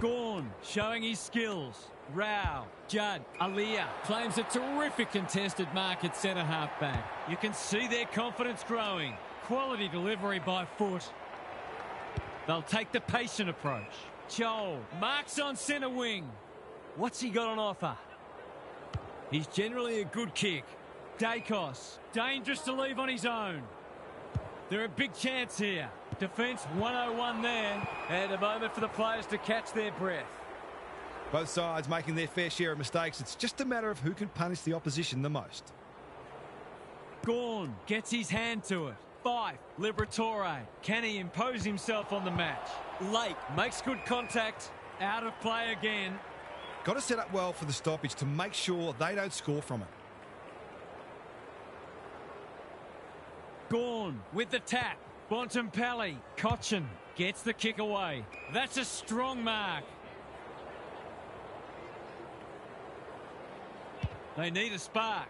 Gorn showing his skills. Rao, Judd, Aliyah claims a terrific contested mark at centre half back. You can see their confidence growing. Quality delivery by foot. They'll take the patient approach. Joel marks on centre wing. What's he got on offer? He's generally a good kick. Dacos, dangerous to leave on his own. They're a big chance here. Defence 101 there. And a moment for the players to catch their breath. Both sides making their fair share of mistakes. It's just a matter of who can punish the opposition the most. Gorn gets his hand to it. Fife, Liberatore. Can he impose himself on the match? Lake makes good contact. Out of play again. Got to set up well for the stoppage to make sure they don't score from it. Gorn with the tap. Bontempelli. Cochin gets the kick away. That's a strong mark. They need a spark.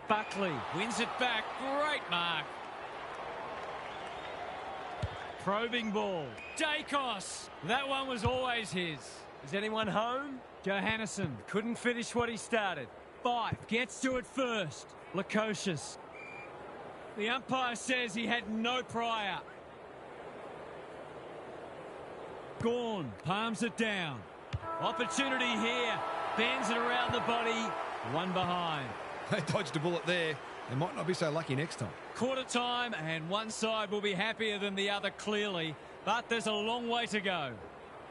Buckley wins it back. Great mark. Probing ball. Dacos. That one was always his. Is anyone home? Johannesson couldn't finish what he started. Fife gets to it first. Lukosius. The umpire says he had no prior. Gorn palms it down. Opportunity here. Bends it around the body. One behind. They dodged a bullet there. They might not be so lucky next time. Quarter time, and one side will be happier than the other, clearly. But there's a long way to go.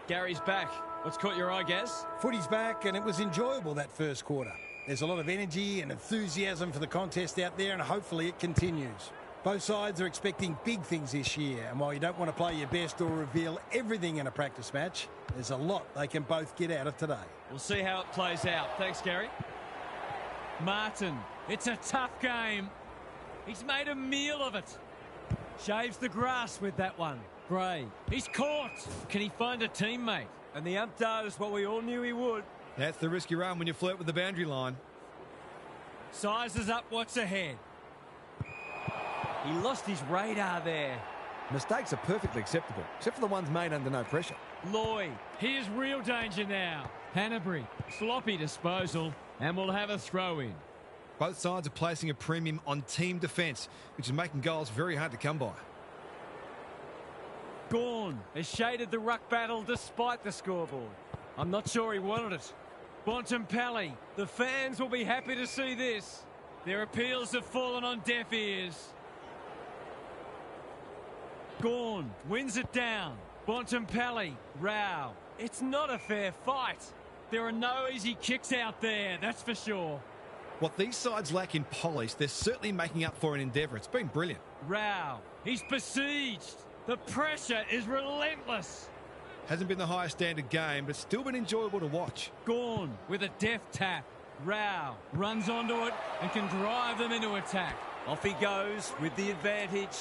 Gary's back. What's caught your eye, Gaz? Footy's back, and it was enjoyable that first quarter. There's a lot of energy and enthusiasm for the contest out there, and hopefully it continues. Both sides are expecting big things this year, and while you don't want to play your best or reveal everything in a practice match, there's a lot they can both get out of today. We'll see how it plays out. Thanks, Gary. Martin, it's a tough game. He's made a meal of it. Shaves the grass with that one. Gray, he's caught. Can he find a teammate? And the ump does what we all knew he would. That's the risk you run when you flirt with the boundary line. Sizes up what's ahead. He lost his radar there. Mistakes are perfectly acceptable, except for the ones made under no pressure. Lloyd, here's real danger now. Hanbury, sloppy disposal, and we'll have a throw-in. Both sides are placing a premium on team defence, which is making goals very hard to come by. Gorn has shaded the ruck battle despite the scoreboard. I'm not sure he wanted it. Bontempelli, the fans will be happy to see this. Their appeals have fallen on deaf ears. Gorn wins it down. Bontempelli, Rao. It's not a fair fight. There are no easy kicks out there, that's for sure. What these sides lack in polish, they're certainly making up for in endeavour. It's been brilliant. Rao, he's besieged. The pressure is relentless. Hasn't been the highest standard game, but it's still been enjoyable to watch. Gorn with a deft tap. Rao runs onto it and can drive them into attack. Off he goes with the advantage.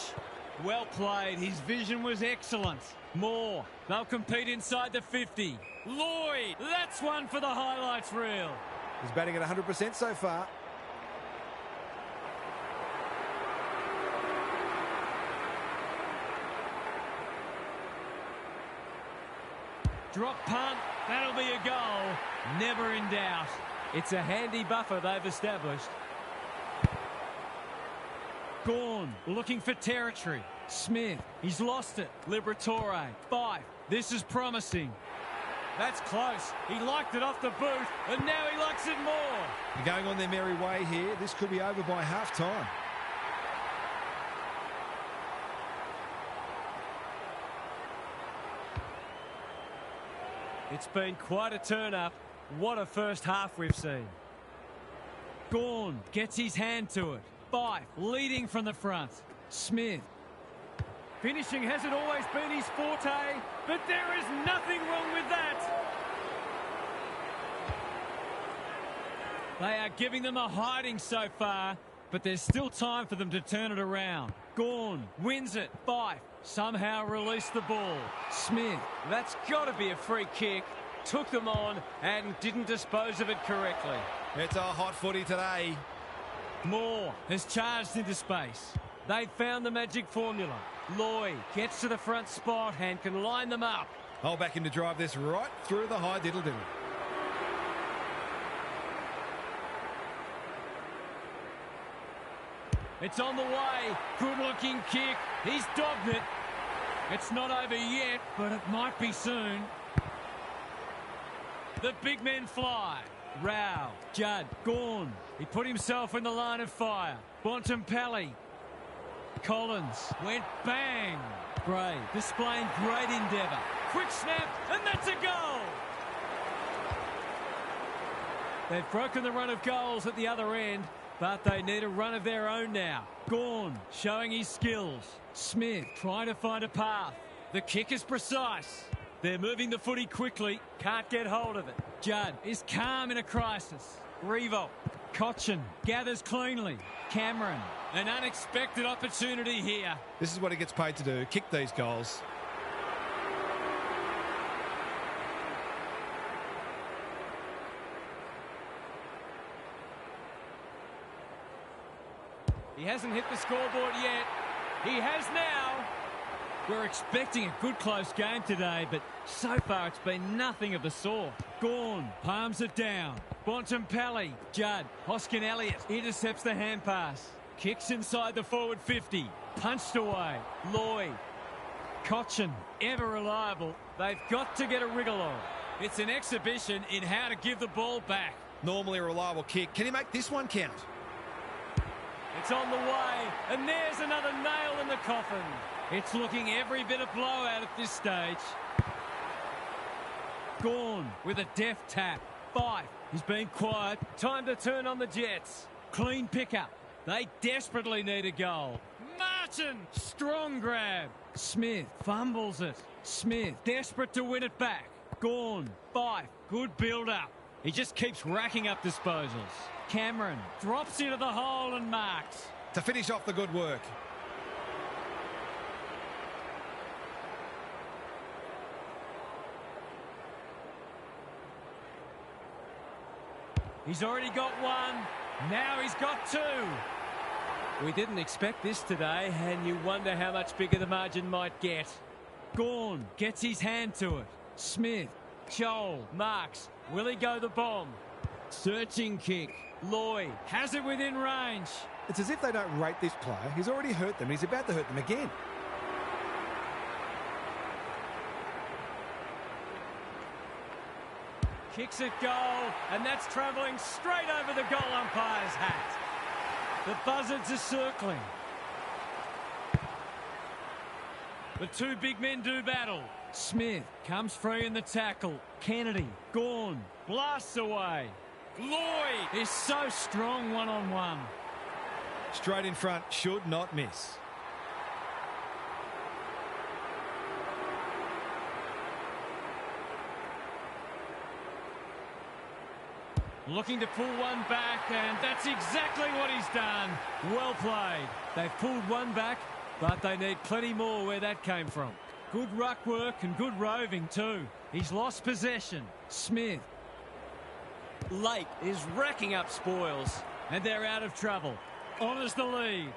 Well played. His vision was excellent. Moore, they'll compete inside the 50. Lloyd, that's one for the highlights reel. He's batting at 100% so far. Drop punt, that'll be a goal. Never in doubt. It's a handy buffer they've established. Gorn looking for territory. Smith, he's lost it. Liberatore, Fife. This is promising. That's close. He liked it off the boot, and now he likes it more. They're going on their merry way here. This could be over by half-time. It's been quite a turn-up. What a first half we've seen. Gorn gets his hand to it. Fife leading from the front. Smith. Finishing hasn't always been his forte, but there is nothing wrong with that. They are giving them a hiding so far, but there's still time for them to turn it around. Gawn wins it. Fife somehow released the ball. Smith, that's got to be a free kick. Took them on and didn't dispose of it correctly. It's a hot footy today. Moore has charged into space. They've found the magic formula. Lloyd gets to the front spot and can line them up. I'll back him to drive this right through the high diddle-diddle. It's on the way. Good-looking kick. He's dogged it. It's not over yet, but it might be soon. The big men fly. Rao, Judd, Gawn. He put himself in the line of fire. Bontempelli. Collins went bang. Gray displaying great endeavour. Quick snap, and that's a goal. They've broken the run of goals at the other end, but they need a run of their own now. Gawn showing his skills. Smith trying to find a path. The kick is precise. They're moving the footy quickly. Can't get hold of it. Judd is calm in a crisis. Revo. Cochin gathers cleanly. Cameron. An unexpected opportunity here. This is what he gets paid to do. Kick these goals. He hasn't hit the scoreboard yet. He has now. We're expecting a good close game today, but so far it's been nothing of the sort. Gawn palms it down. Bontempelli, Judd, Hoskin Elliott intercepts the hand pass. Kicks inside the forward 50. Punched away. Lloyd. Cochin, ever reliable. They've got to get a wriggle on. It's an exhibition in how to give the ball back. Normally a reliable kick. Can he make this one count? It's on the way, and there's another nail in the coffin. It's looking every bit of blowout at this stage. Gawn with a deft tap. Fife, he's been quiet. Time to turn on the Jets. Clean pickup. They desperately need a goal. Martin, strong grab. Smith fumbles it. Smith desperate to win it back. Gawn, Fife, good build-up. He just keeps racking up disposals. Cameron drops into the hole and marks. To finish off the good work. He's already got one. Now he's got two. We didn't expect this today, and you wonder how much bigger the margin might get. Gawn gets his hand to it. Smith, Joel, marks. Will he go the bomb? Searching kick. Lloyd has it within range. It's as if they don't rate this player. He's already hurt them. He's about to hurt them again. Kicks it goal, and that's travelling straight over the goal umpire's hat. The buzzards are circling. The two big men do battle. Smith comes free in the tackle. Kennedy, Gawn, blasts away. Lloyd is so strong one-on-one. Straight in front, should not miss. Looking to pull one back, and that's exactly what he's done. Well played. They've pulled one back, but they need plenty more where that came from. Good ruck work and good roving too. He's lost possession. Smith. Lake is racking up spoils, and they're out of trouble. Honours the lead.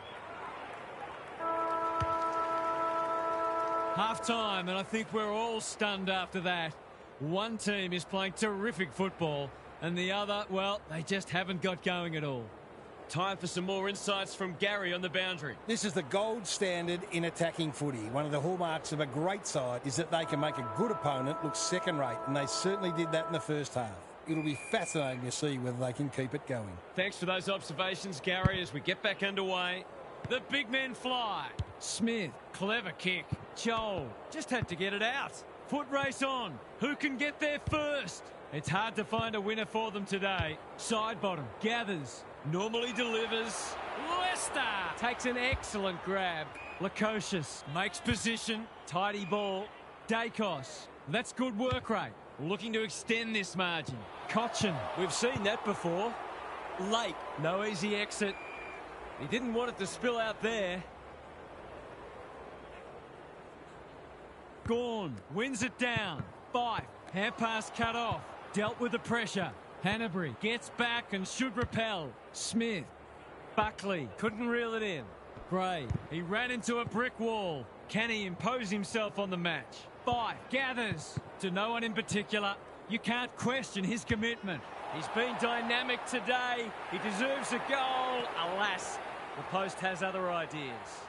Half-time, and I think we're all stunned after that. One team is playing terrific football, and the other, well, they just haven't got going at all. Time for some more insights from Gary on the boundary. This is the gold standard in attacking footy. One of the hallmarks of a great side is that they can make a good opponent look second-rate, and they certainly did that in the first half. It'll be fascinating to see whether they can keep it going. Thanks for those observations, Gary, as we get back underway. The big men fly. Smith, clever kick. Joel just had to get it out. Foot race on. Who can get there first? It's hard to find a winner for them today. Side bottom, gathers, normally delivers. Leicester takes an excellent grab. Lukosius makes position, tidy ball. Dacos, that's good work rate. Looking to extend this margin. Cochin, we've seen that before. Late, no easy exit. He didn't want it to spill out there. Gawn wins it down. Fife, hand pass cut off. Dealt with the pressure. Hanbury gets back and should repel. Smith, Buckley couldn't reel it in. Gray, he ran into a brick wall. Can he impose himself on the match? Fife gathers to no one in particular. You can't question his commitment. He's been dynamic today. He deserves a goal. Alas, the post has other ideas.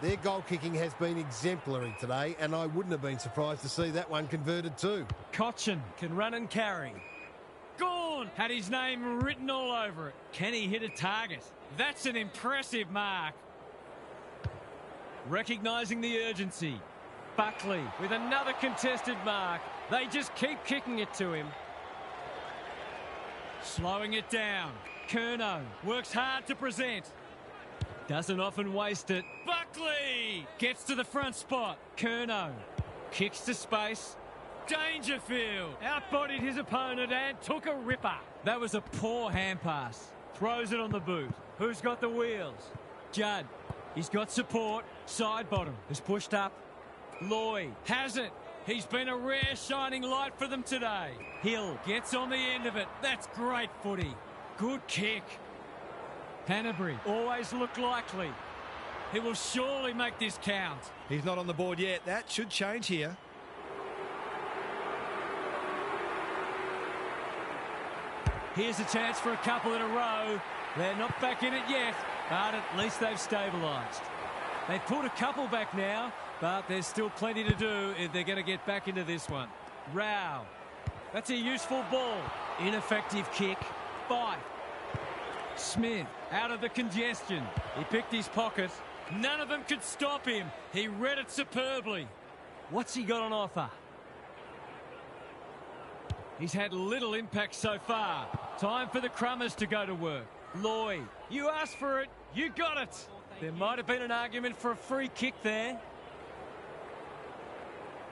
Their goal kicking has been exemplary today, and I wouldn't have been surprised to see that one converted too. Cochin can run and carry. Gawn had his name written all over it. Can he hit a target? That's an impressive mark. Recognising the urgency. Buckley with another contested mark. They just keep kicking it to him. Slowing it down. Curnow works hard to present. Doesn't often waste it. Buckley gets to the front spot. Curnow kicks to space. Dangerfield outbodied his opponent and took a ripper. That was a poor hand pass. Throws it on the boot. Who's got the wheels? Judd. He's got support. Side bottom is pushed up. Lloyd has it. He's been a rare shining light for them today. Hill gets on the end of it. That's great footy. Good kick. Hanbury always looked likely. He will surely make this count. He's not on the board yet. That should change here. Here's a chance for a couple in a row. They're not back in it yet, but at least they've stabilised. They've pulled a couple back now, but there's still plenty to do if they're going to get back into this one. Rao. That's a useful ball. Ineffective kick. Fife. Smith out of the congestion. He picked his pocket. None of them could stop him. He read it superbly. What's he got on offer? He's had little impact so far. Time for the Crummers to go to work. Lloyd, you asked for it, you got it. There might have been an argument for a free kick there.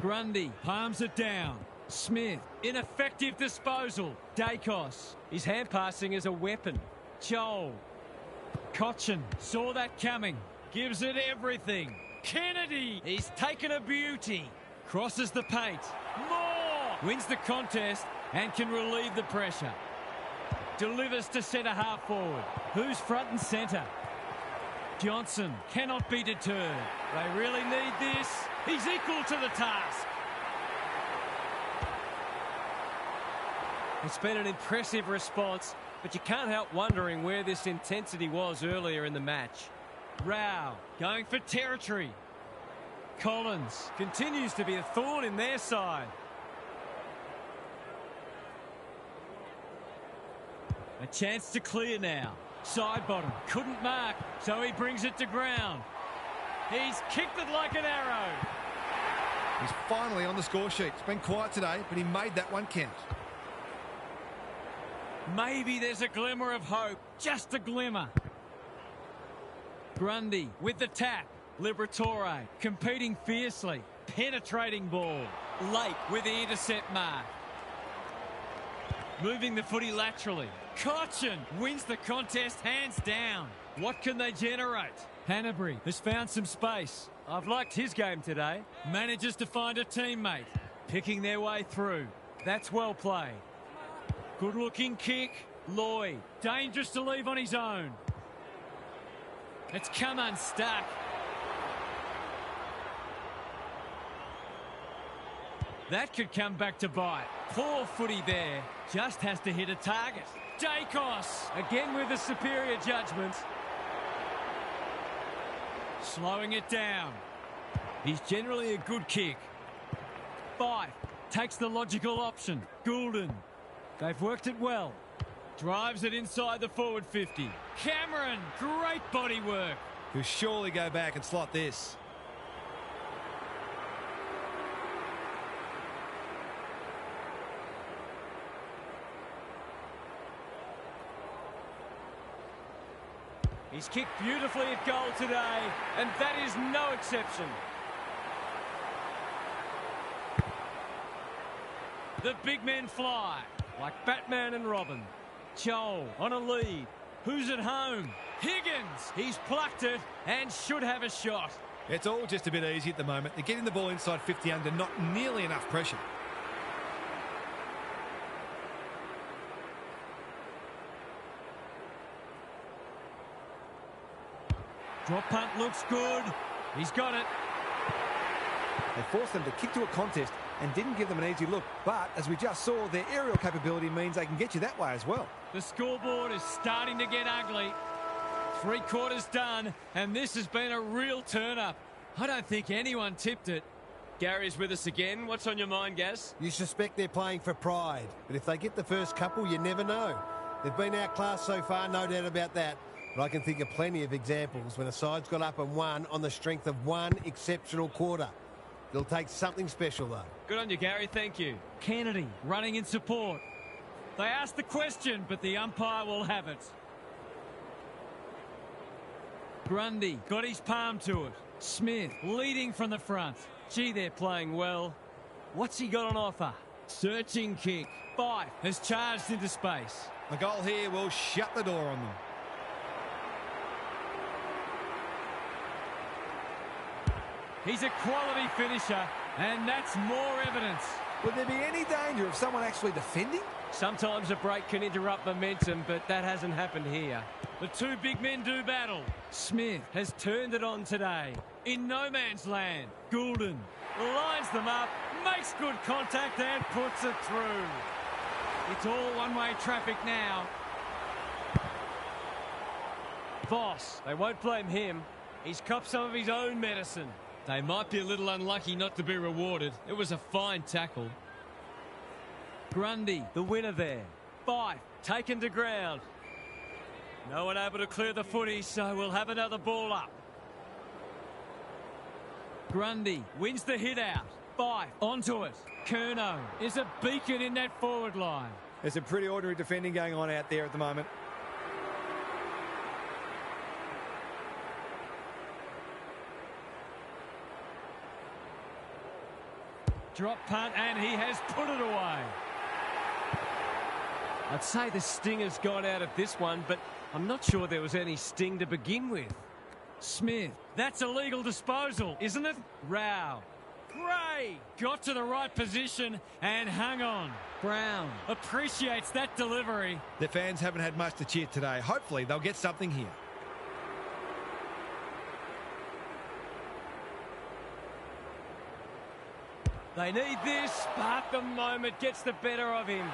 Grundy palms it down. Smith, ineffective disposal. Dacos, his hand passing is a weapon. Joel. Cochin saw that coming. Gives it everything. Kennedy, he's taken a beauty. Crosses the paint. Moore wins the contest and can relieve the pressure. Delivers to centre half forward. Who's front and centre? Johnson cannot be deterred. They really need this. He's equal to the task. It's been an impressive response, but you can't help wondering where this intensity was earlier in the match. Rao going for territory. Collins continues to be a thorn in their side. A chance to clear now. Side bottom, couldn't mark, so he brings it to ground. He's kicked it like an arrow. He's finally on the score sheet. It's been quiet today, but he made that one count. Maybe there's a glimmer of hope, just a glimmer. Grundy with the tap. Liberatore competing fiercely. Penetrating ball. Late with the intercept mark. Moving the footy laterally. Cochin wins the contest hands down. What can they generate? Hanbury has found some space. I've liked his game today. Manages to find a teammate. Picking their way through. That's well played. Good looking kick. Lloyd. Dangerous to leave on his own. It's come unstuck. That could come back to bite. Poor footy there. Just has to hit a target. Dacos again with the superior judgment. Slowing it down. He's generally a good kick. Fife takes the logical option. Goulden. They've worked it well. Drives it inside the forward 50. Cameron, great body work. He'll surely go back and slot this. He's kicked beautifully at goal today, and that is no exception. The big men fly, like Batman and Robin. Joel on a lead. Who's at home? Higgins. He's plucked it and should have a shot. It's all just a bit easy at the moment. They're getting the ball inside 50 under, not nearly enough pressure. Drop punt looks good. He's got it. They forced them to kick to a contest and didn't give them an easy look. But, as we just saw, their aerial capability means they can get you that way as well. The scoreboard is starting to get ugly. 3 quarters done, and this has been a real turn-up. I don't think anyone tipped it. Gary's with us again. What's on your mind, Gaz? You suspect they're playing for pride, but if they get the first couple, you never know. They've been outclassed so far, no doubt about that. But I can think of plenty of examples when a side's got up and won on the strength of one exceptional quarter. It'll take something special, though. Good on you, Gary. Thank you. Kennedy running in support. They asked the question, but the umpire will have it. Grundy got his palm to it. Smith leading from the front. Gee, they're playing well. What's he got on offer? Searching kick. Fife has charged into space. The goal here will shut the door on them. He's a quality finisher, and that's more evidence. Would there be any danger of someone actually defending? Sometimes a break can interrupt momentum, but that hasn't happened here. The 2 big men do battle. Smith has turned it on today. In no man's land, Goulden lines them up, makes good contact and puts it through. It's all one-way traffic now. Voss, they won't blame him. He's copped some of his own medicine. They might be a little unlucky not to be rewarded. It was a fine tackle. Grundy, the winner there. Fife, taken to ground. No one able to clear the footy, so we'll have another ball up. Grundy wins the hit out. Fife onto it. Curnow is a beacon in that forward line. There's some pretty ordinary defending going on out there at the moment. Drop punt, and he has put it away. I'd say the stinger's gone out of this one, but I'm not sure there was any sting to begin with. Smith, that's a legal disposal, isn't it? Rao. Gray got to the right position and hung on. Brown appreciates that delivery. The fans haven't had much to cheer today. Hopefully they'll get something here. They need this, but the moment gets the better of him.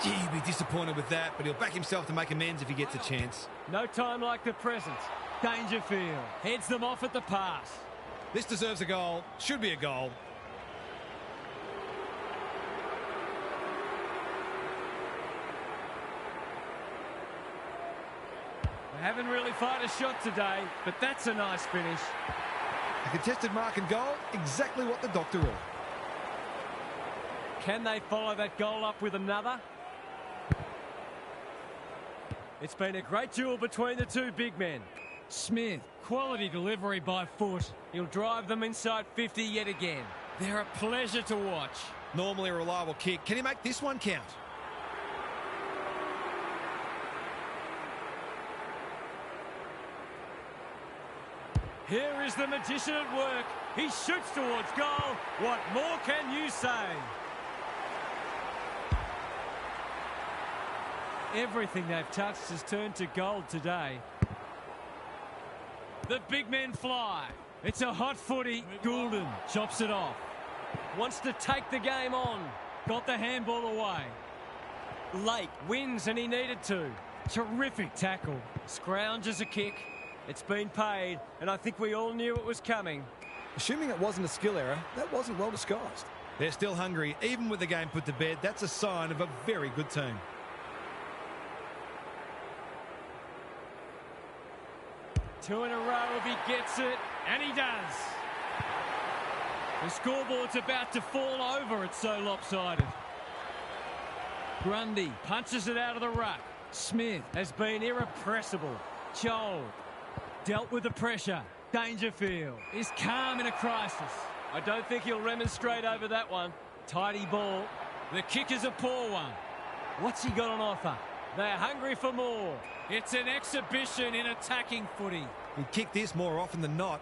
Gee, he'll be disappointed with that, but he'll back himself to make amends if he gets a chance. No time like the present. Dangerfield heads them off at the pass. This deserves a goal. Should be a goal. They haven't really fired a shot today, but that's a nice finish. A contested mark and goal, exactly what the doctor ordered. Can they follow that goal up with another? It's been a great duel between the 2 big men. Smith, quality delivery by foot. He'll drive them inside 50 yet again. They're a pleasure to watch. Normally a reliable kick. Can he make this one count? Here is the magician at work. He shoots towards goal. What more can you say? Everything they've touched has turned to gold today. The big men fly. It's a hot footy. Goulden chops it off. Wants to take the game on. Got the handball away. Lake wins, and he needed to. Terrific tackle. Scrounges a kick. It's been paid, and I think we all knew it was coming. Assuming it wasn't a skill error, that wasn't well disguised. They're still hungry, even with the game put to bed. That's a sign of a very good team. Two in a row if he gets it, and he does. The scoreboard's about to fall over, it's so lopsided. Grundy punches it out of the ruck. Smith has been irrepressible. Joel dealt with the pressure. Dangerfield is calm in a crisis. I don't think he'll remonstrate over that one. Tidy ball. The kick is a poor one. What's he got on offer? They're hungry for more. It's an exhibition in attacking footy. He'd kick this more often than not.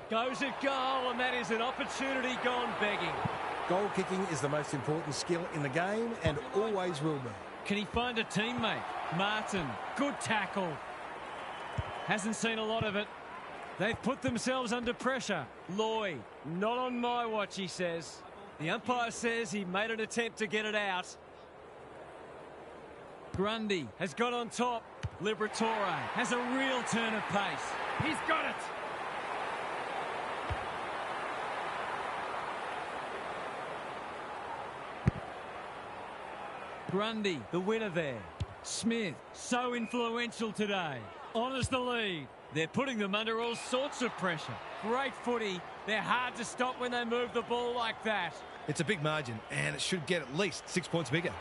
Goes at goal, and that is an opportunity gone begging. Goal kicking is the most important skill in the game and always will be. Can he find a teammate? Martin, good tackle. Hasn't seen a lot of it. They've put themselves under pressure. Lloyd, not on my watch, he says. The umpire says he made an attempt to get it out. Grundy has got on top. Liberatore has a real turn of pace. He's got it. Grundy, the winner there. Smith, so influential today. Honours the lead. They're putting them under all sorts of pressure. Great footy. They're hard to stop when they move the ball like that. It's a big margin, and it should get at least 6 points bigger.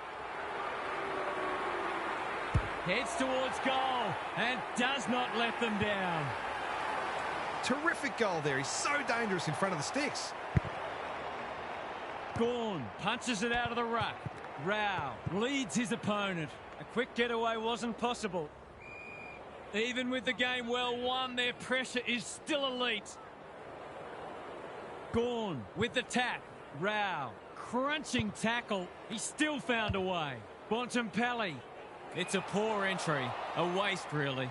Heads towards goal and does not let them down. Terrific goal there. He's so dangerous in front of the sticks. Gawn punches it out of the ruck. Rao leads his opponent. A quick getaway wasn't possible. Even with the game well won, their pressure is still elite. Gawn with the tap. Rao, crunching tackle. He still found a way. Bontempelli. It's a poor entry. A waste, really.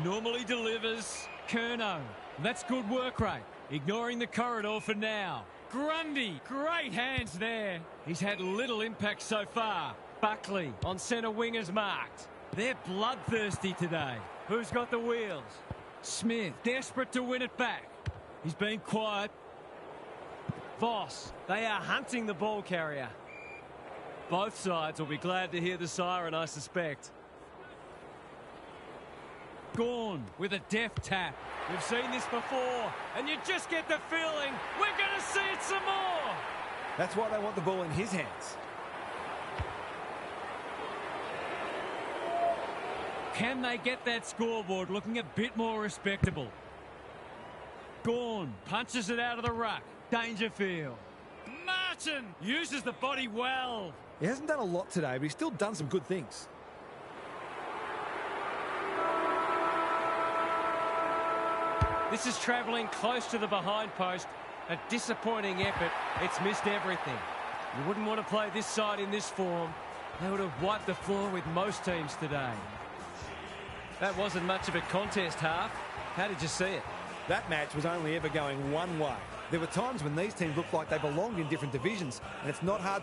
Normally delivers. Curnow. That's good work rate. Ignoring the corridor for now. Grundy, great hands there. He's had little impact so far. Buckley on centre wing is marked. They're bloodthirsty today. Who's got the wheels? Smith, desperate to win it back. He's been quiet. Voss, they are hunting the ball carrier. Both sides will be glad to hear the siren, I suspect. Gawn with a deft tap. We've seen this before, and you just get the feeling we're going to see it some more. That's why they want the ball in his hands. Can they get that scoreboard looking a bit more respectable? Gawn punches it out of the ruck. Dangerfield. Martin uses the body well. He hasn't done a lot today, but he's still done some good things. This is travelling close to the behind post. A disappointing effort. It's missed everything. You wouldn't want to play this side in this form. They would have wiped the floor with most teams today. That wasn't much of a contest, Half. How did you see it? That match was only ever going one way. There were times when these teams looked like they belonged in different divisions, and it's not hard